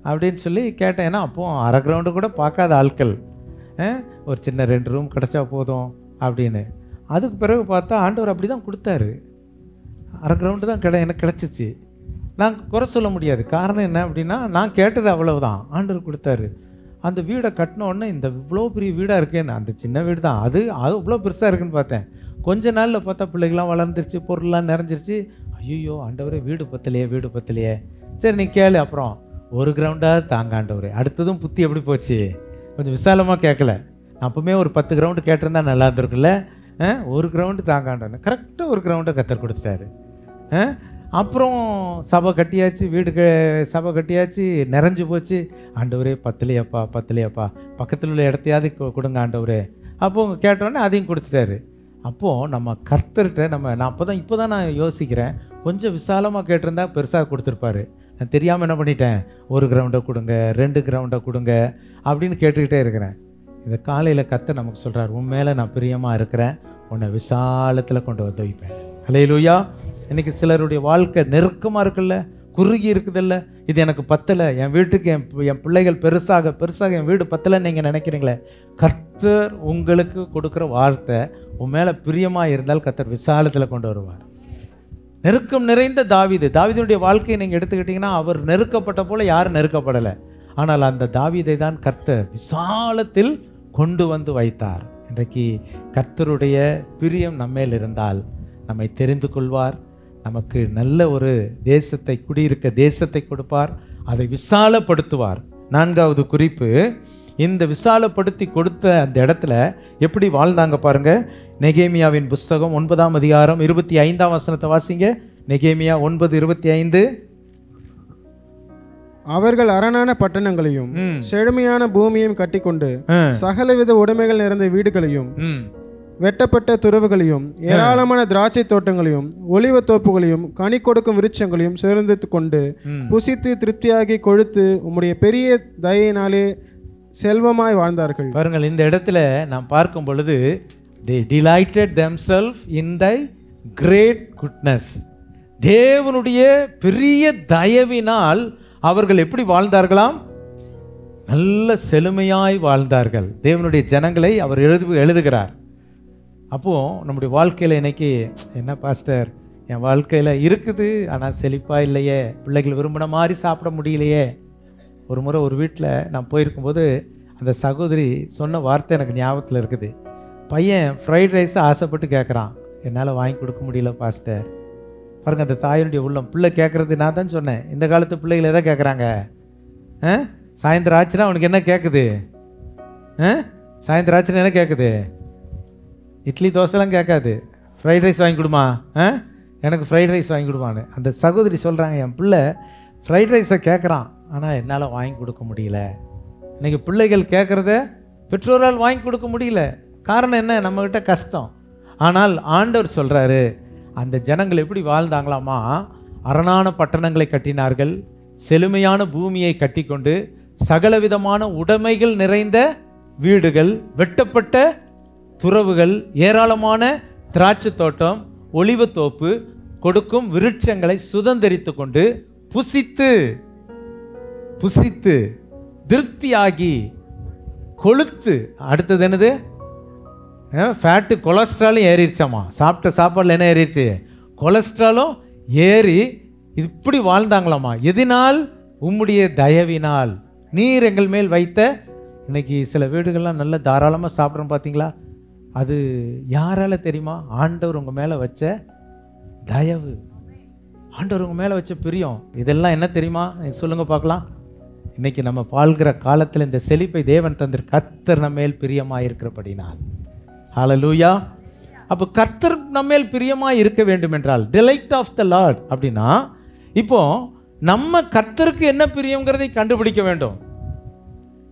அப்படின்னு சொல்லி கேட்டேன். ஏன்னா அப்போ 1/2 கிரவுண்டு கூட பார்க்காத ஆட்கள், ஒரு சின்ன 2 ரூம் கிடச்சா போதும் அப்படின்னு. அதுக்கு பிறகு பார்த்தா ஆண்டவர் அப்படி தான் கொடுத்தாரு. 1/2 கிரவுண்டு தான் எனக்கு கிடச்சிச்சு. நான் குறை சொல்ல முடியாது. காரணம் என்ன அப்படின்னா, நான் கேட்டது அவ்வளவுதான், ஆண்டவர் கொடுத்தாரு. அந்த வீடை கட்டினோடனே இந்த இவ்வளோ பெரிய வீடாக இருக்கேன்னு, அந்த சின்ன வீடு தான், அது இவ்வளோ பெருசாக இருக்குன்னு பார்த்தேன். கொஞ்ச நாளில் பார்த்தா பிள்ளைகள்லாம் வளர்ந்துருச்சு, பொருள்லாம் நிறைஞ்சிருச்சு. ஐயோ ஆண்டவரே, வீடு பத்தலையே. சரி நீ கேளு, அப்புறம் 1 கிரவுண்டாக தாங்க ஆண்டவரே. அடுத்ததும் புத்தி எப்படி போச்சு? கொஞ்சம் விசாலமாக கேட்கல. நான் அப்போவுமே ஒரு 10 கிரவுண்டு கேட்டிருந்தா நல்லா இருந்திருக்குல்ல. 1 கிரவுண்டு தாங்க ஆண்டவரே. கரெக்டாக 1 கிரவுண்டை கர்த்தர் கொடுத்துட்டாரு. அப்புறம் சபை கட்டியாச்சு, சபை கட்டியாச்சு, நிறைஞ்சு போச்சு. ஆண்டவரே பத்தலையாப்பா பத்தலையாப்பா, பக்கத்தில் உள்ள இடத்தையாவது கொடுங்க ஆண்டவரே. அப்போ கேட்டோடனே அதையும் கொடுத்துட்டாரு. அப்போது நம்ம கர்த்தர்கிட்ட நான் இப்போ தான் நான் யோசிக்கிறேன், கொஞ்சம் விசாலமாக கேட்டிருந்தா பெருசாக கொடுத்துருப்பாரு. நான் தெரியாமல் என்ன பண்ணிட்டேன், 1 கிரவுண்டை கொடுங்க, 2 கிரவுண்டை கொடுங்க அப்படின்னு கேட்டுக்கிட்டே இருக்கிறேன். இந்த காலையில் கர்த்தர் நமக்கு சொல்கிறார், உன் மேலே நான் பிரியமாக இருக்கிறேன், உன்னை விசாலத்தில் கொண்டு வந்து வைப்பேன். அல்லேலூயா. இன்றைக்கி சிலருடைய வாழ்க்கை நெருக்கமாக இருக்குல்ல, குறுகி இருக்குதில்ல, இது எனக்கு பத்தலை, என் வீட்டுக்கு என் பிள்ளைகள் பெருசாக என் வீடு பத்தலைன்னு நீங்கள் நினைக்கிறீங்களே, கர்த்தர் உங்களுக்கு கொடுக்குற வார்த்தை உன் மேலே பிரியமாக இருந்தால் கர்த்தர் விசாலத்தில் கொண்டு வருவார். நெருக்கம் நிறைந்த தாவீதுடைய வாழ்க்கையை நீங்கள் எடுத்துக்கிட்டிங்கன்னா, அவர் நெருக்கப்பட்ட போல யாரும் நெருக்கப்படலை. ஆனால் அந்த தாவீதை தான் கர்த்தர் விசாலத்தில் கொண்டு வந்து வைத்தார். இன்றைக்கு கர்த்தருடைய பிரியம் நம்மேல் இருந்தால் நம்மை தெரிந்து கொள்வார், நமக்கு நல்ல ஒரு தேசத்தை, குடியிருக்க தேசத்தை கொடுப்பார், அதை விசாலப்படுத்துவார். 4வது குறிப்பு, இந்த விசாலப்படுத்தி கொடுத்த அந்த இடத்துல எப்படி வாழ்ந்தாங்க பாருங்க. நெகேமியாவின் புஸ்தகம் 9ஆம் அதிகாரம் 25ஆம் வசனத்தை வாசிங்க. நெகேமியா 9:25. அவர்கள் அரணான பட்டணங்களையும் செழுமையான பூமியையும் கட்டிக்கொண்டு சகலவித உடைமைகள் நிறைந்த வீடுகளையும் வெட்டப்பட்ட துறவுகளையும் ஏராளமான திராட்சை தோட்டங்களையும் ஒலிவ தோப்புகளையும் கனி கொடுக்கும் விருட்சங்களையும் சேர்ந்து கொண்டு புசித்து திருப்தியாகி கொழுத்து உம்முடைய பெரிய தயையினாலே செல்வமாய் வாழ்ந்தார்கள். பாருங்கள், இந்த இடத்துல நாம் பார்க்கும் பொழுது they delighted themselves in thy great goodness. தேவனுடைய பெரிய தயவினால் அவர்கள் எப்படி வாழ்ந்தார்களாம்? நல்ல செழுமையாய் வாழ்ந்தார்கள். தேவனுடைய ஜனங்களை அவர் எழுதுகிறார். அப்போது நம்முடைய வாழ்க்கையில் இன்னைக்கு என்ன பாஸ்டர், என் வாழ்க்கையில் இருக்குது ஆனால் செழிப்பாக இல்லையே, பிள்ளைகள் விரும்பின மாதிரி சாப்பிட முடியலையே. ஒரு முறை ஒரு வீட்டில் நான் போயிருக்கும்போது அந்த சகோதரி சொன்ன வார்த்தை எனக்கு ஞாபகத்தில் இருக்குது. பையன் ஃப்ரைட் ரைஸை ஆசைப்பட்டு கேட்குறான், என்னால் வாங்கி கொடுக்க முடியல பாஸ்டர். பாருங்கள், அந்த தாயினுடைய உள்ளம். பிள்ளை கேட்குறது, நான் தான் சொன்னேன், இந்த காலத்து பிள்ளைகள் எதை கேட்குறாங்க? சாயந்தரம் ஆச்சுன்னா அவனுக்கு என்ன கேட்குது? சாயந்தரம் ஆச்சுன்னா என்ன கேட்குது? இட்லி தோசைலாம் கேட்காது, ஃப்ரைட் ரைஸ் வாங்கி கொடுமா, எனக்கு ஃப்ரைட் ரைஸ் வாங்கி கொடுமான்னு. அந்த சகோதரி சொல்கிறாங்க, என் பிள்ளை ஃப்ரைட் ரைஸை கேட்குறான், ஆனால் என்னால் வாங்கி கொடுக்க முடியல. இன்றைக்கி பிள்ளைகள் கேட்குறத பெற்றோரால் வாங்கி கொடுக்க முடியல. காரணம் என்ன? நம்மக்கிட்ட கஷ்டம். ஆனால் ஆண்டவர் சொல்கிறாரு, அந்த ஜனங்கள் எப்படி வாழ்ந்தாங்களாமா? அரணான பட்டணங்களை கட்டினார்கள், செழுமையான பூமியை கட்டிக்கொண்டு சகலவிதமான உடைமைகள் நிறைந்த வீடுகள், வெட்டப்பட்ட துறவுகள், ஏராளமான திராட்சை தோட்டம், ஒலிவத்தோப்பு கொடுக்கும் விருட்சங்களை சுதந்தரித்து கொண்டு புசித்து திருப்தியாகி கொழுத்து. அடுத்தது என்னது? ஃபேட்டு, கொலஸ்ட்ராலும் ஏறிடுச்சாமா. சாப்பிட்ட சாப்பாடில் என்ன ஏறிடுச்சு? கொலஸ்ட்ராலும் ஏறி இப்படி வாழ்ந்தாங்களாமா. எதினால்? உம்முடைய தயவினால், நீர் எங்கள் மேல் வைத்த. இன்னைக்கு சில வீடுகள்லாம் நல்ல தாராளமாக சாப்பிட்றோம் பார்த்தீங்களா? அது யாரால தெரியுமா? ஆண்டவர் உங்கள் மேலே வச்ச தயவு, ஆண்டவர் உங்கள் மேலே வச்ச பிரியம். இதெல்லாம் என்ன தெரியுமா? சொல்லுங்க பார்க்கலாம். இன்னைக்கு நம்ம வாழ்கிற காலத்தில் இந்த செழிப்பை தேவன் தந்திர கர்த்தர் நம்ம மேல் பிரியமாக இருக்கிறபடினால். ஹல்லேலூயா. அப்போ கர்த்தர் நம்ம மேல் பிரியமாக இருக்க வேண்டும் என்றால், டிலைட் ஆஃப் த லார்ட் அப்படின்னா, இப்போ நம்ம கர்த்தருக்கு என்ன பிரியங்கிறதை கண்டுபிடிக்க வேண்டும்.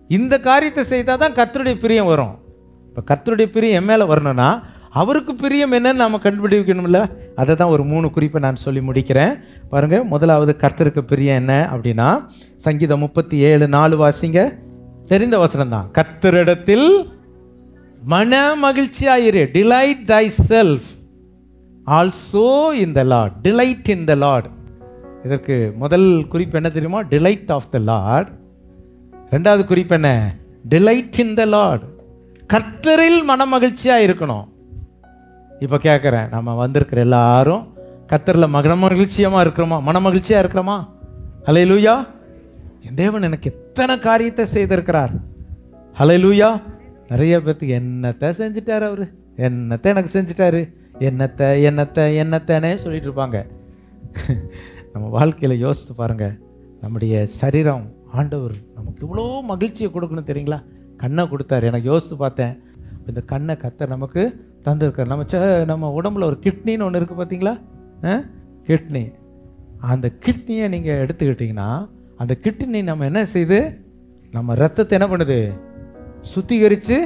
இந்த காரியத்தை செய்தால் தான் கர்த்தருடைய பிரியம் வரும். இப்போ கர்த்தருடைய பிரியம் என் மேலே வரணும்னா அவருக்கு பிரியம் என்னன்னு நம்ம கண்டுபிடிக்கணும்ல. அதை தான் ஒரு 3 குறிப்பை நான் சொல்லி முடிக்கிறேன். பாருங்கள், முதலாவது கர்த்தருக்கு பிரியம் என்ன அப்படின்னா, சங்கீதம் 37:4 வாசிங்க. தெரிந்த வசனம் தான். கர்த்தரிடத்தில் மன மகிழ்ச்சியாயிரு. Delight thyself also in the Lord. Delight in the Lord. இதற்கு முதல் குறிப்பு என்ன தெரியுமா? Delight of the Lord. 2வது குறிப்பு என்ன? Delight in the Lord. கர்த்தரில் மன மகிழ்ச்சியாக இருக்கணும். இப்போ கேட்குறேன், நம்ம வந்திருக்கிற எல்லாரும் கர்த்தரில் மன மகிழ்ச்சியமாக இருக்கிறோமா? மன மகிழ்ச்சியாக இருக்கிறோமா? ஹல்லேலூயா. என் தேவன் எனக்கு எத்தனை காரியத்தை செய்திருக்கிறார். ஹல்லேலூயா. நிறைய பேர்த்துக்கு என்னத்தை செஞ்சிட்டார் அவர், என்னத்தை எனக்கு செஞ்சிட்டாரு, என்னத்தனே சொல்லிட்டு இருப்பாங்க. நம்ம வாழ்க்கையில் யோசித்து பாருங்கள், நம்முடைய சரீரம் ஆண்டவர் நமக்கு இவ்வளோ மகிழ்ச்சியை கொடுக்கணும் தெரியுங்களா? கண்ணை கொடுத்தாரு. எனக்கு யோசித்து பார்த்தேன், இந்த கண்ணை கர்த்தர் நமக்கு தந்திருக்கார். நம்ம உடம்புல ஒரு கிட்னின்னு ஒன்று இருக்குது பார்த்தீங்களா? கிட்னி அந்த கிட்னியை நீங்கள் எடுத்துக்கிட்டிங்கன்னா அந்த கிட்னி நம்ம என்ன செய்யுது, நம்ம ரத்தத்தை என்ன பண்ணுது, சுத்திகரித்து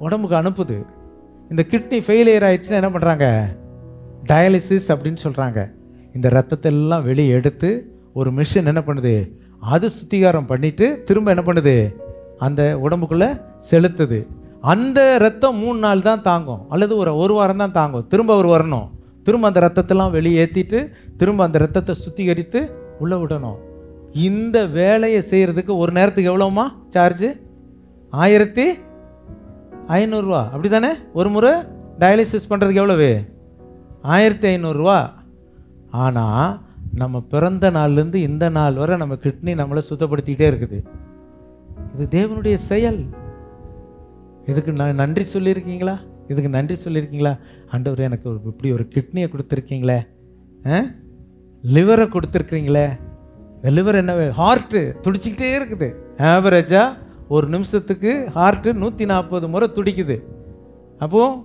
உடம்புக்கு அனுப்புது. இந்த கிட்னி ஃபெயிலியர் ஆயிடுச்சுன்னா என்ன பண்ணுறாங்க, டயாலிசிஸ் அப்படின்னு சொல்கிறாங்க. இந்த ரத்தத்தை எல்லாம் வெளியே எடுத்து ஒரு மிஷின் என்ன பண்ணுது, அது சுத்திகாரம் பண்ணிவிட்டு திரும்ப என்ன பண்ணுது, அந்த உடம்புக்குள்ளே செலுத்துது. அந்த ரத்தம் 3 நாள் தான் தாங்கும், அல்லது ஒரு வாரம் தான் தாங்கும். திரும்ப அவர் வரணும், திரும்ப அந்த ரத்தத்தெல்லாம் வெளியேற்றிட்டு திரும்ப அந்த ரத்தத்தை சுத்திகரித்து உள்ளே விடணும். இந்த வேலையை செய்கிறதுக்கு ஒரு நேரத்துக்கு எவ்வளோமா சார்ஜு? 1500 ரூபா, அப்படி தானே? ஒரு முறை டயாலிசிஸ் பண்ணுறதுக்கு எவ்வளவு? 1500 ரூபா. ஆனால் நம்ம பிறந்த நாள்லேருந்து இந்த நாள் வரை நம்ம கிட்னி நம்மளை சுத்தப்படுத்திக்கிட்டே இருக்குது. இது தேவனுடைய செயல். இதுக்கு நன்றி சொல்லியிருக்கீங்களா? இதுக்கு நன்றி சொல்லியிருக்கீங்களா? ஆண்டவரே எனக்கு இப்படி ஒரு கிட்னியை கொடுத்துருக்கீங்களே, லிவரை கொடுத்துருக்கீங்களே. இந்த லிவர் என்ன, ஹார்ட்டு துடிச்சிக்கிட்டே இருக்குது. ஆவரேஜாக ஒரு நிமிஷத்துக்கு ஹார்ட்டு 140 முறை துடிக்குது. அப்போது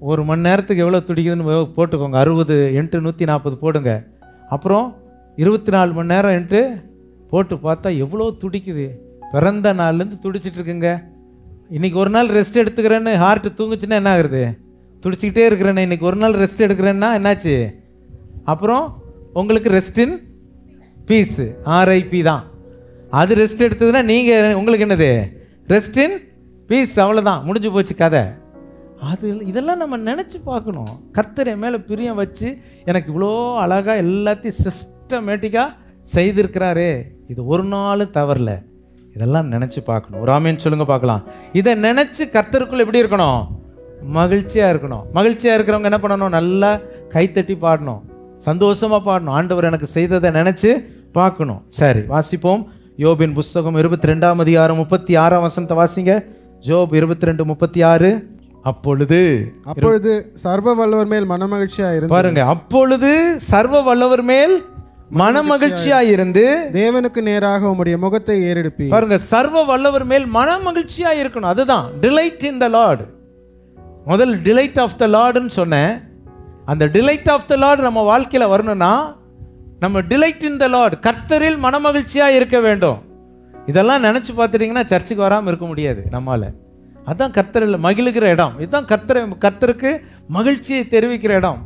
ஒரு மணி நேரத்துக்கு எவ்வளோ துடிக்குதுன்னு போட்டுக்கோங்க. 60 × 140 போடுங்க. அப்புறம் 24 மணி நேரம் என்ட்டு போட்டு பார்த்தா எவ்வளோ துடிக்குது. பிறந்த நாள்லேருந்து துடிச்சிட்டு இருக்குங்க. இன்றைக்கி ஒரு நாள் ரெஸ்ட் எடுத்துக்கிறேன்னு ஹார்ட்டு தூங்குச்சுன்னா என்ன ஆகுறது, துடிச்சிக்கிட்டே இருக்கிறேன்னு. இன்றைக்கி ஒரு நாள் ரெஸ்ட் எடுக்கிறேன்னா என்னாச்சு, அப்புறம் உங்களுக்கு ரெஸ்ட் இன் பீஸு, RIP தான். அது ரெஸ்ட் எடுத்ததுன்னா நீங்கள் உங்களுக்கு என்னது, ரெஸ்ட் இன் பீஸ், அவ்வளோதான், முடிஞ்சு போச்சு கதை. அது இதெல்லாம் நம்ம நினச்சி பார்க்கணும். கர்த்தர் என் மேலே பிரியம் வச்சு எனக்கு இவ்வளோ அழகாக எல்லாத்தையும் சிஸ்டமேட்டிக்காக செய்திருக்கிறாரே, இது ஒரு நாள் தவறல. இதெல்லாம் நினச்சி பார்க்கணும். ஒரு ஆமேன்னு சொல்லுங்க பார்க்கலாம். இதை நினச்சி கர்த்தருக்குள்ள எப்படி இருக்கணும், மகிழ்ச்சியாக இருக்கணும். மகிழ்ச்சியாக இருக்கிறவங்க என்ன பண்ணணும், நல்லா கைத்தட்டி பாடணும், சந்தோஷமாக பாடணும். ஆண்டவர் எனக்கு செய்ததை நினச்சி பார்க்கணும். சரி, வாசிப்போம். யோபின் புஸ்தகம் 22ஆம் அதிகாரம் 36ஆம் வசனத்தை வாசிங்க. ஜோப் 22:36. அப்பொழுது சர்வ வல்லவர் மேல் மனமகிழ்ச்சியாக இருந்து, பாருங்க, அப்பொழுது சர்வ வல்லவர் மேல் மனமகிழ்ச்சியாக இருந்து தேவனுக்கு நேராக உம்முடைய முகத்தை ஏறெடுப்பி. பாருங்க, சர்வ வல்லவர் மேல் மனமகிழ்ச்சியாக இருக்கணும். அதுதான் டிலைட் இன் த லார்ட். முதல் டிலைட் ஆஃப் த லார்டுன்னு சொன்னேன். அந்த டிலைட் ஆஃப் த லார்டு நம்ம வாழ்க்கையில் வரணும்னா நம்ம டிலைட் இன் த லார்ட், கர்த்தரில் மனமகிழ்ச்சியாக இருக்க வேண்டும். இதெல்லாம் நினச்சி பார்த்துட்டிங்கன்னா சர்ச்சுக்கு வராமல் இருக்க முடியாது நம்மால். அதுதான் கர்த்தரில் மகிழ்கிற இடம். இதுதான் கர்த்தருக்கு மகிழ்ச்சியை தெரிவிக்கிற இடம்.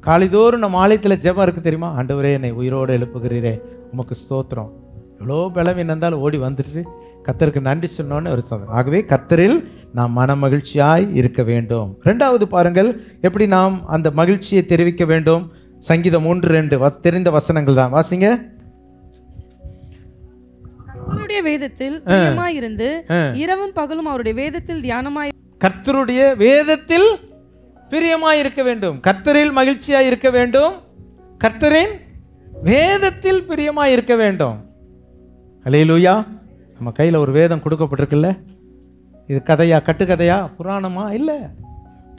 காலைதோறும் நம்ம ஆலயத்தில் ஜெபம் இருக்குது தெரியுமா? ஆண்டவரே என்னை உயிரோடு எழுப்புகிறீரே, உமக்கு ஸ்தோத்திரம். எவ்வளோ பலவீனம் இருந்தாலும் ஓடி வந்துட்டு கர்த்தருக்கு நன்றி சொன்னோன்னு ஒரு சொல்கிறோம். ஆகவே கர்த்தரில் நாம் மன மகிழ்ச்சியாய் இருக்க வேண்டும். 2வது பாருங்கள், எப்படி நாம் அந்த மகிழ்ச்சியை தெரிவிக்க வேண்டும். சங்கீதம் 3:2 தெரிந்த வசனங்கள் தான், வாசிங்க. கர்த்தருடைய வேதத்தில் பிரியமாயிருந்து இரவும் பகலும் அவருடைய வேதத்தில் தியானமாய், கர்த்தருடைய வேதத்தில் பிரியமாய் இருக்க வேண்டும். கர்த்தரில் மகிழ்ச்சியாய் இருக்க வேண்டும். கர்த்தரின் வேதத்தில் பிரியமாய் இருக்க வேண்டும். அல்லேலூயா. நம்ம கையில் ஒரு வேதம் கொடுக்கப்பட்டிருக்குல்ல. இது கதையா, கட்டுக்கதையா, புராணமா? இல்லை.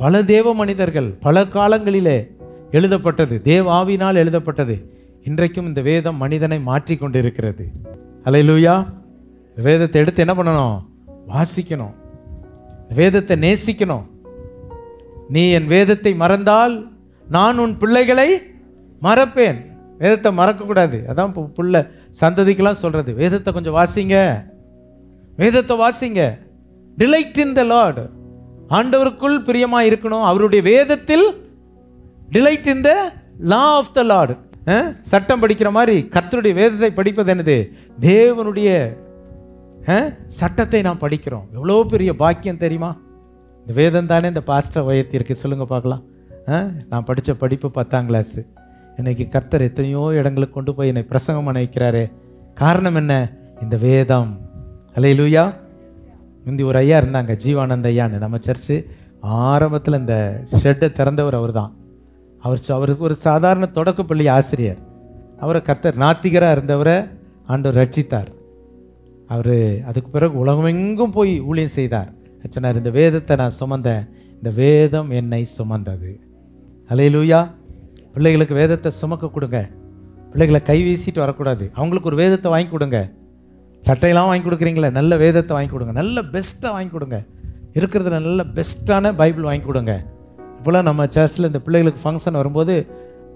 பல தேவ மனிதர்கள் பல காலங்களிலே எழுதப்பட்டது, தேவ ஆவியினால் எழுதப்பட்டது. இன்றைக்கும் இந்த வேதம் மனிதனை மாற்றி கொண்டிருக்கிறது. அல்லேலூயா. வேதத்தை எடுத்து என்ன பண்ணணும், வாசிக்கணும். வேதத்தை நேசிக்கணும். நீ என் வேதத்தை மறந்தால் நான் உன் பிள்ளைகளை மறப்பேன். வேதத்தை மறக்கக்கூடாது. அதான் புள்ள சந்ததிக்கெல்லாம் சொல்றது, வேதத்தை கொஞ்சம் வாசிங்க, வேதத்தை வாசிங்க. டிலைட் இன் த லார்ட், ஆண்டவருக்குள் பிரியமாக இருக்கணும். அவருடைய வேதத்தில் delight in the law of the Lord. சட்டம் படிக்கிற மாதிரி கர்த்தருடைய வேதத்தை படிப்பது என்னது, தேவனுடைய சட்டத்தை நாம் படிக்கிறோம். எவ்வளோ பெரிய பாக்கியம் தெரியுமா? இந்த வேதம் தானே இந்த பாஸ்டர் வயத்தி இருக்கு. சொல்லுங்க பார்க்கலாம். நான் படித்த படிப்பு 10ஆம் கிளாஸு. இன்னைக்கு கர்த்தர் எத்தனையோ இடங்களுக்கு கொண்டு போய் என்னை பிரசங்கம் பண்ண வைக்கிறாரு. காரணம் என்ன? இந்த வேதம். அல்லேலூயா. முந்தி ஒரு ஐயா இருந்தாங்க, ஜீவானந்த ஐயான்னு. நம்ம சர்ச்சு ஆரம்பத்தில் இந்த ஷெட்டை திறந்தவர் அவர் தான். அவருக்கு ஒரு சாதாரண தொடக்கப்பள்ளி ஆசிரியர். அவரை கர்த்தர் நாத்திகராக இருந்தவரை ஆண்டவர் ரட்சித்தார். அவர் அதுக்கு பிறகு உலகமெங்கும் போய் ஊழியம் செய்தார். சொன்னார், இந்த வேதத்தை நான் சுமந்தேன், இந்த வேதம் என்னை சுமந்தது. அல்லேலூயா. பிள்ளைகளுக்கு வேதத்தை சுமக்க கொடுங்க. பிள்ளைகளை கை வீசிட்டு வரக்கூடாது. அவங்களுக்கு ஒரு வேதத்தை வாங்கி கொடுங்க. சட்டையெல்லாம் வாங்கி கொடுக்குறீங்களே, நல்ல வேதத்தை வாங்கி கொடுங்க. நல்ல பெஸ்ட்டாக வாங்கி கொடுங்க. இருக்கிறதுல நல்ல பெஸ்ட்டான பைபிள் வாங்கி கொடுங்க. இப்போலாம் நம்ம சர்ச்சில் இந்த பிள்ளைகளுக்கு ஃபங்க்ஷன் வரும்போது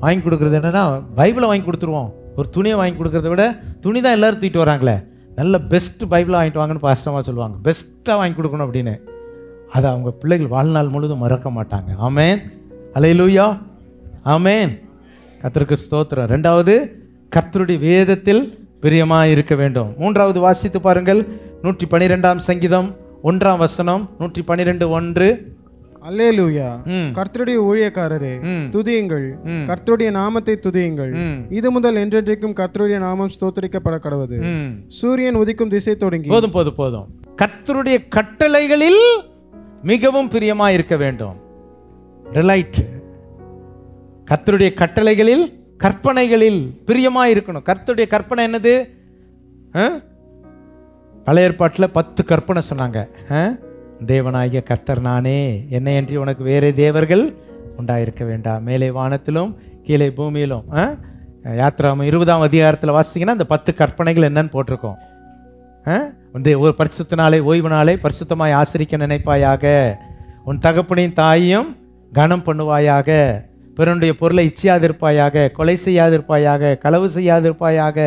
வாங்கி கொடுக்குறது என்னென்னா, பைபிளை வாங்கி கொடுத்துருவோம். ஒரு துணியை வாங்கி கொடுக்குறத விட துணி தான் எல்லோரும் தூக்கிட்டு வராங்களே, நல்ல பெஸ்ட்டு பைபிளாக வாங்கிட்டு வாங்கன்னு பாஸ்டமாக சொல்லுவாங்க. பெஸ்ட்டாக வாங்கி கொடுக்கணும் அப்படின்னு. அதை அவங்க பிள்ளைகள் வாழ்நாள் முழுதும் மறக்க மாட்டாங்க. ஆமேன், அல்லேலூயா, ஆமேன். கர்த்தருக்கு ஸ்தோத்திரம். ரெண்டாவது, கர்த்தருடைய வேதத்தில் பிரியமாக இருக்க வேண்டும். மூன்றாவது வாசித்து பாருங்கள். 112ஆம் சங்கீதம் 1ஆம் வசனம். 112:1. அல்லேலூயா. கர்த்தருடைய ஊழியக்காரரே துதியுங்கள், கர்த்தருடைய நாமத்தை துதியுங்கள். இது முதல் என்றென்றைக்கும் கர்த்தருடைய நாமம் ஸ்தோத்திரிக்கப்பட கடவுது. சூரியன் உதிக்கும் திசை தொடங்கி. போதும் போதும் போதும். கர்த்தருடைய கட்டளைகளில் மிகவும் பிரியமா இருக்க வேண்டும். டிலைட். கர்த்தருடைய கட்டளைகளில், கற்பனைகளில் பிரியமா இருக்கணும். கர்த்தருடைய கற்பனை என்னது? பழைய ஏற்பாட்டில் 10 கற்பனை சொன்னாங்க. தேவனாகிய கர்த்தர் நானே, என்னையன்றி உனக்கு வேறே தேவர்கள் உண்டாயிருக்க வேண்டாம், மேலே வானத்திலும் கீழே பூமியிலும். யாத்திராமம் 20ஆம் அதிகாரத்தில் வாசித்தீங்கன்னா அந்த 10 கற்பனைகள் என்னன்னு போட்டிருக்கோம். ஒரு பரிசுத்த நாளை, ஓய்வு நாளை பரிசுத்தமாய் ஆசரிக்க நினைப்பாயாக, உன் தகப்பனையும் தாயையும் கனம் பண்ணுவாயாக, பிறனுடைய பொருளை இச்சியாதிருப்பாயாக, கொலை செய்யாதிருப்பாயாக, களவு செய்யாதிருப்பாயாக.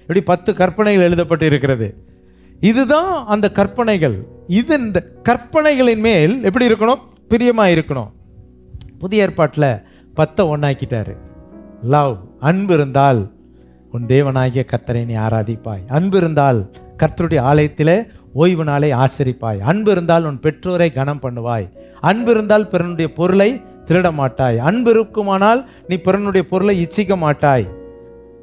இப்படி 10 கற்பனைகள் எழுதப்பட்டு இருக்கிறது. இதுதான் அந்த கற்பனைகள். இது இந்த கற்பனைகளின் மேல் எப்படி இருக்கணும்? பிரியமா இருக்கணும். புதிய ஏற்பாட்டில் 10 ஒன்றாக்கிட்டாரு. லவ், அன்பு இருந்தால் உன் தேவனாகிய கர்த்தரை நீ ஆராதிப்பாய். அன்பு இருந்தால் கர்த்தருடைய ஆலயத்திலே ஓய்வு நாளை ஆசரிப்பாய். அன்பு இருந்தால் உன் பெற்றோரை கனம் பண்ணுவாய். அன்பு இருந்தால் பிறனுடைய பொருளை திருட மாட்டாய். அன்பு இருக்குமானால் நீ பிறனுடைய பொருளை இச்சிக்க மாட்டாய்,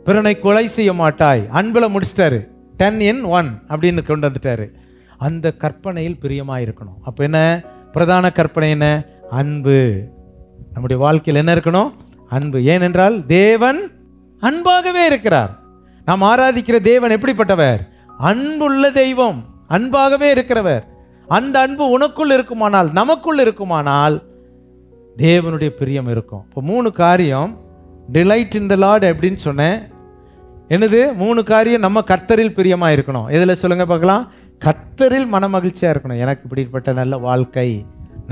பிறனை கொலை செய்ய மாட்டாய். அன்பில் முடிச்சிட்டாரு. 10 in 1 அப்படின்னு கொண்டு வந்துட்டாரு. அந்த கற்பனையில் பிரியமாக இருக்கணும். அப்போ என்ன பிரதான கற்பனை? என்ன? அன்பு. நம்முடைய வாழ்க்கையில் என்ன இருக்கணும்? அன்பு. ஏனென்றால் தேவன் அன்பாகவே இருக்கிறார். நாம் ஆராதிக்கிற தேவன் எப்படிப்பட்டவர்? அன்புள்ள தெய்வம், அன்பாகவே இருக்கிறவர். அந்த அன்பு உனக்குள் இருக்குமானால், நமக்குள் இருக்குமானால் தேவனுடைய பிரியம் இருக்கும். இப்போ 3 காரியம். டிலைட் இன் த லார்ட் அப்படின்னு சொன்னேன். என்னது? 3 காரியம். நம்ம கர்த்தரில் பிரியமாக இருக்கணும். எதில் சொல்லுங்க பார்க்கலாம்? கர்த்தரில் மன மகிழ்ச்சியாக இருக்கணும். எனக்கு இப்படிப்பட்ட நல்ல வாழ்க்கை,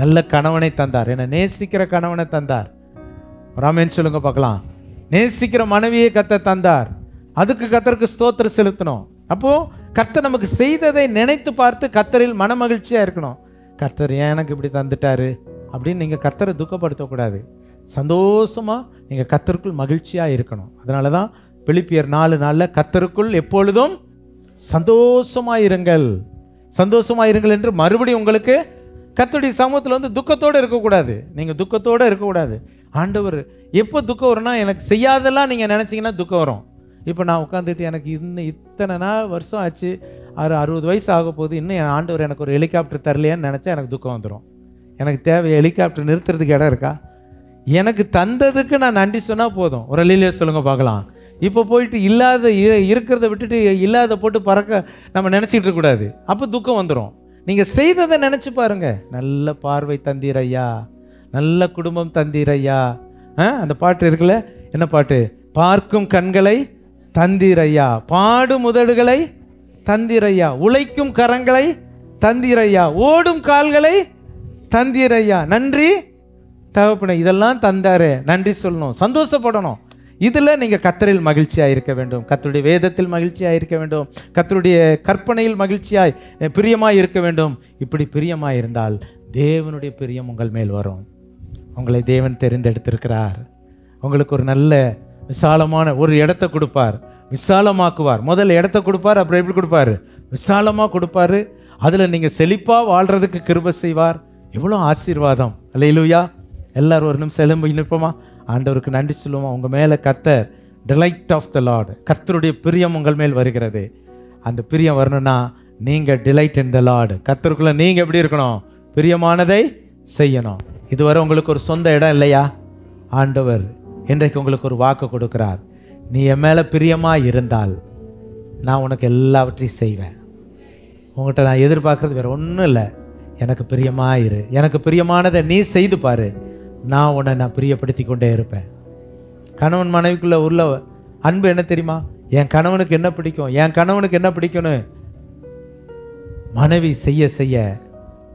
நல்ல கணவனை தந்தார், என்னை நேசிக்கிற கணவனை தந்தார். ராமேன் சொல்லுங்க பார்க்கலாம். நேசிக்கிற மனைவியை கர்த்தர் தந்தார், அதுக்கு கர்த்தருக்கு ஸ்தோத்திரம் செலுத்தணும். அப்போது கர்த்தர் நமக்கு செய்ததை நினைத்து பார்த்து கர்த்தரில் மன மகிழ்ச்சியாக இருக்கணும். கர்த்தர் ஏன் எனக்கு இப்படி தந்துட்டாரு அப்படின்னு நீங்கள் கர்த்தரை துக்கப்படுத்தக்கூடாது. சந்தோஷமாக நீங்கள் கர்த்தருக்குள் மகிழ்ச்சியாக இருக்கணும். அதனால தான் பிலிப்பியர் 4:4 கர்த்தருக்குள் எப்பொழுதும் சந்தோஷமாக இருங்கள், சந்தோஷமாக இருங்கள் என்று மறுபடியும் உங்களுக்கு கர்த்தருடைய சமூகத்தில் வந்து துக்கத்தோடு இருக்கக்கூடாது. நீங்கள் துக்கத்தோடு இருக்கக்கூடாது. ஆண்டவர் எப்போ துக்கம் வரும்னா, எனக்கு செய்யாதெல்லாம் நீங்கள் நினச்சிங்கன்னா துக்கம் வரும். இப்போ நான் உட்காந்துட்டு எனக்கு இன்னும் இத்தனை நாள் வருஷம் ஆச்சு, 60 வயசு ஆக போகுது, இன்னும் என் ஆண்டவர் எனக்கு ஒரு ஹெலிகாப்டர் தரலையான்னு நினச்சா எனக்கு துக்கம் வந்துடும். எனக்கு தேவை ஹெலிகாப்டர் நிறுத்துறதுக்கு இடம் இருக்கா? எனக்கு தந்ததுக்கு நான் நன்றி சொன்னால் போதும். ஒரு லீலையை சொல்லுங்க பார்க்கலாம். இப்போ போயிட்டு இல்லாத இருக்கிறத விட்டுட்டு இல்லாத போட்டு பறக்க நம்ம நினச்சிக்கிட்டு இருக்கக்கூடாது. அப்போ துக்கம் வந்துடும். நீங்கள் செய்ததை நினச்சி பாருங்க. நல்ல பார்வை தந்தீரையா, நல்ல குடும்பம் தந்தீரையா. அந்த பாட்டு இருக்குல்ல, என்ன பாட்டு? பார்க்கும் கண்களை தந்தீரையா, பாடும் உதடுகளை தந்தீரையா, உழைக்கும் கரங்களை தந்தீரையா, ஓடும் கால்களை தந்தீரையா. நன்றி தகப்பனே, இதெல்லாம் தந்தாரே, நன்றி சொல்லணும், சந்தோஷப்படணும். இதில் நீங்கள் கர்த்தரில் மகிழ்ச்சியாக இருக்க வேண்டும், கர்த்தருடைய வேதத்தில் மகிழ்ச்சியாக இருக்க வேண்டும், கர்த்தருடைய கற்பனையில் மகிழ்ச்சியாய் பிரியமாக இருக்க வேண்டும். இப்படி பிரியமாக இருந்தால் தேவனுடைய பிரியம் உங்கள் மேல் வரும். உங்களை தேவன் தெரிந்தெடுத்திருக்கிறார். உங்களுக்கு ஒரு நல்ல விசாலமான ஒரு இடத்தை கொடுப்பார், விசாலமாக்குவார். முதல்ல இடத்த கொடுப்பார், அப்புறம் எப்படி கொடுப்பார்? விசாலமாக கொடுப்பார். அதில் நீங்கள் செழிப்பாக வாழ்கிறதுக்கு கிருபை செய்வார். எவ்வளோ ஆசீர்வாதம். அல்லேலூயா. எல்லாரும் ஒரு நிமிஷம் எழும்பி நிற்போமா? ஆண்டவருக்கு நன்றி சொல்லுவோமா? உங்கள் மேலே கர்த்தர், டிலைட் ஆஃப் த லார்ட், கர்த்தருடைய பிரியம் உங்கள் மேல் வருகிறது. அந்த பிரியம் வரணும்னா நீங்கள் டிலைட் இன் த லார்ட், கர்த்தருக்குள்ளே நீங்கள் எப்படி இருக்கணும்? பிரியமானதை செய்யணும். இதுவரை உங்களுக்கு ஒரு சொந்த இடம் இல்லையா? ஆண்டவர் இன்றைக்கு உங்களுக்கு ஒரு வாக்கு கொடுக்கிறார். நீ என் மேலே பிரியமாக இருந்தால் நான் உனக்கு எல்லாவற்றையும் செய்வேன். உங்கள்கிட்ட நான் எதிர்பார்க்குறது வேறு ஒன்றும் இல்லை. எனக்கு பிரியமாக இரு, எனக்கு பிரியமானதை நீ செய்து பாரு, நான் உன்னை நான் பிரியப்படுத்தி கொண்டே இருப்பேன். கணவன் மனைவிக்குள்ளே உள்ள அன்பு என்ன தெரியுமா? என் கணவனுக்கு என்ன பிடிக்கும், என் கணவனுக்கு என்ன பிடிக்கும்னு மனைவி செய்ய செய்ய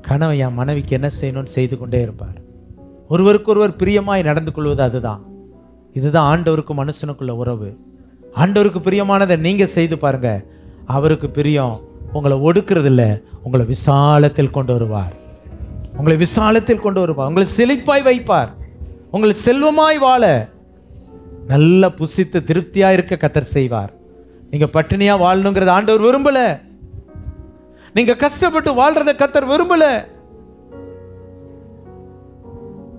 கணவன் என் மனைவிக்கு என்ன செய்யணும்னு செய்து கொண்டே இருப்பார். ஒருவருக்கொருவர் பிரியமாய் நடந்து கொள்வது அதுதான். இதுதான் ஆண்டவருக்கு மனுஷனுக்குள்ள உறவு. ஆண்டவருக்கு பிரியமானதை நீங்க செய்து பாருங்க. அவருக்கு பிரியம் உங்களை ஒடுக்கிறது இல்லை, உங்களை விசாலத்தில் கொண்டு வருவார். உங்களை விசாலத்தில் கொண்டு வருவார். உங்களை செழிப்பாய் வைப்பார். உங்களை செல்வமாய் வாழ, நல்ல புசித்து திருப்தியா இருக்க கர்த்தர் செய்வார். நீங்க பட்டினியா வாழணுங்கிறது ஆண்டவர் விரும்பல. நீங்க கஷ்டப்பட்டு வாழ்றத கர்த்தர் விரும்பல.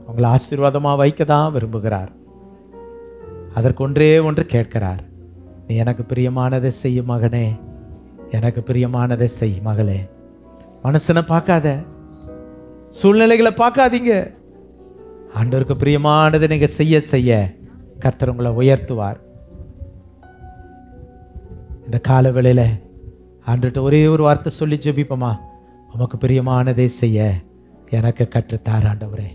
உங்களை ஆசீர்வாதமா வைக்க தான் விரும்புகிறார். அதற்கு ஒன்றே ஒன்று கேட்கிறார். நீ எனக்கு பிரியமானதை செய்ய மகனே, எனக்கு பிரியமானதை செய் மகளே. மனுஷனை பார்க்காத, சூழ்நிலைகளை பார்க்காதீங்க. ஆண்டவருக்கு பிரியமானதை நீங்க செய்ய செய்ய கர்த்தர் உங்களை உயர்த்துவார். இந்த கால வேளையில ஆண்டவர்கிட்ட ஒரே ஒரு வார்த்தை சொல்லி ஜெபிப்போமா? உமக்கு பிரியமானதை செய்ய எனக்கு கற்றுத்தார் ஆண்டவரே.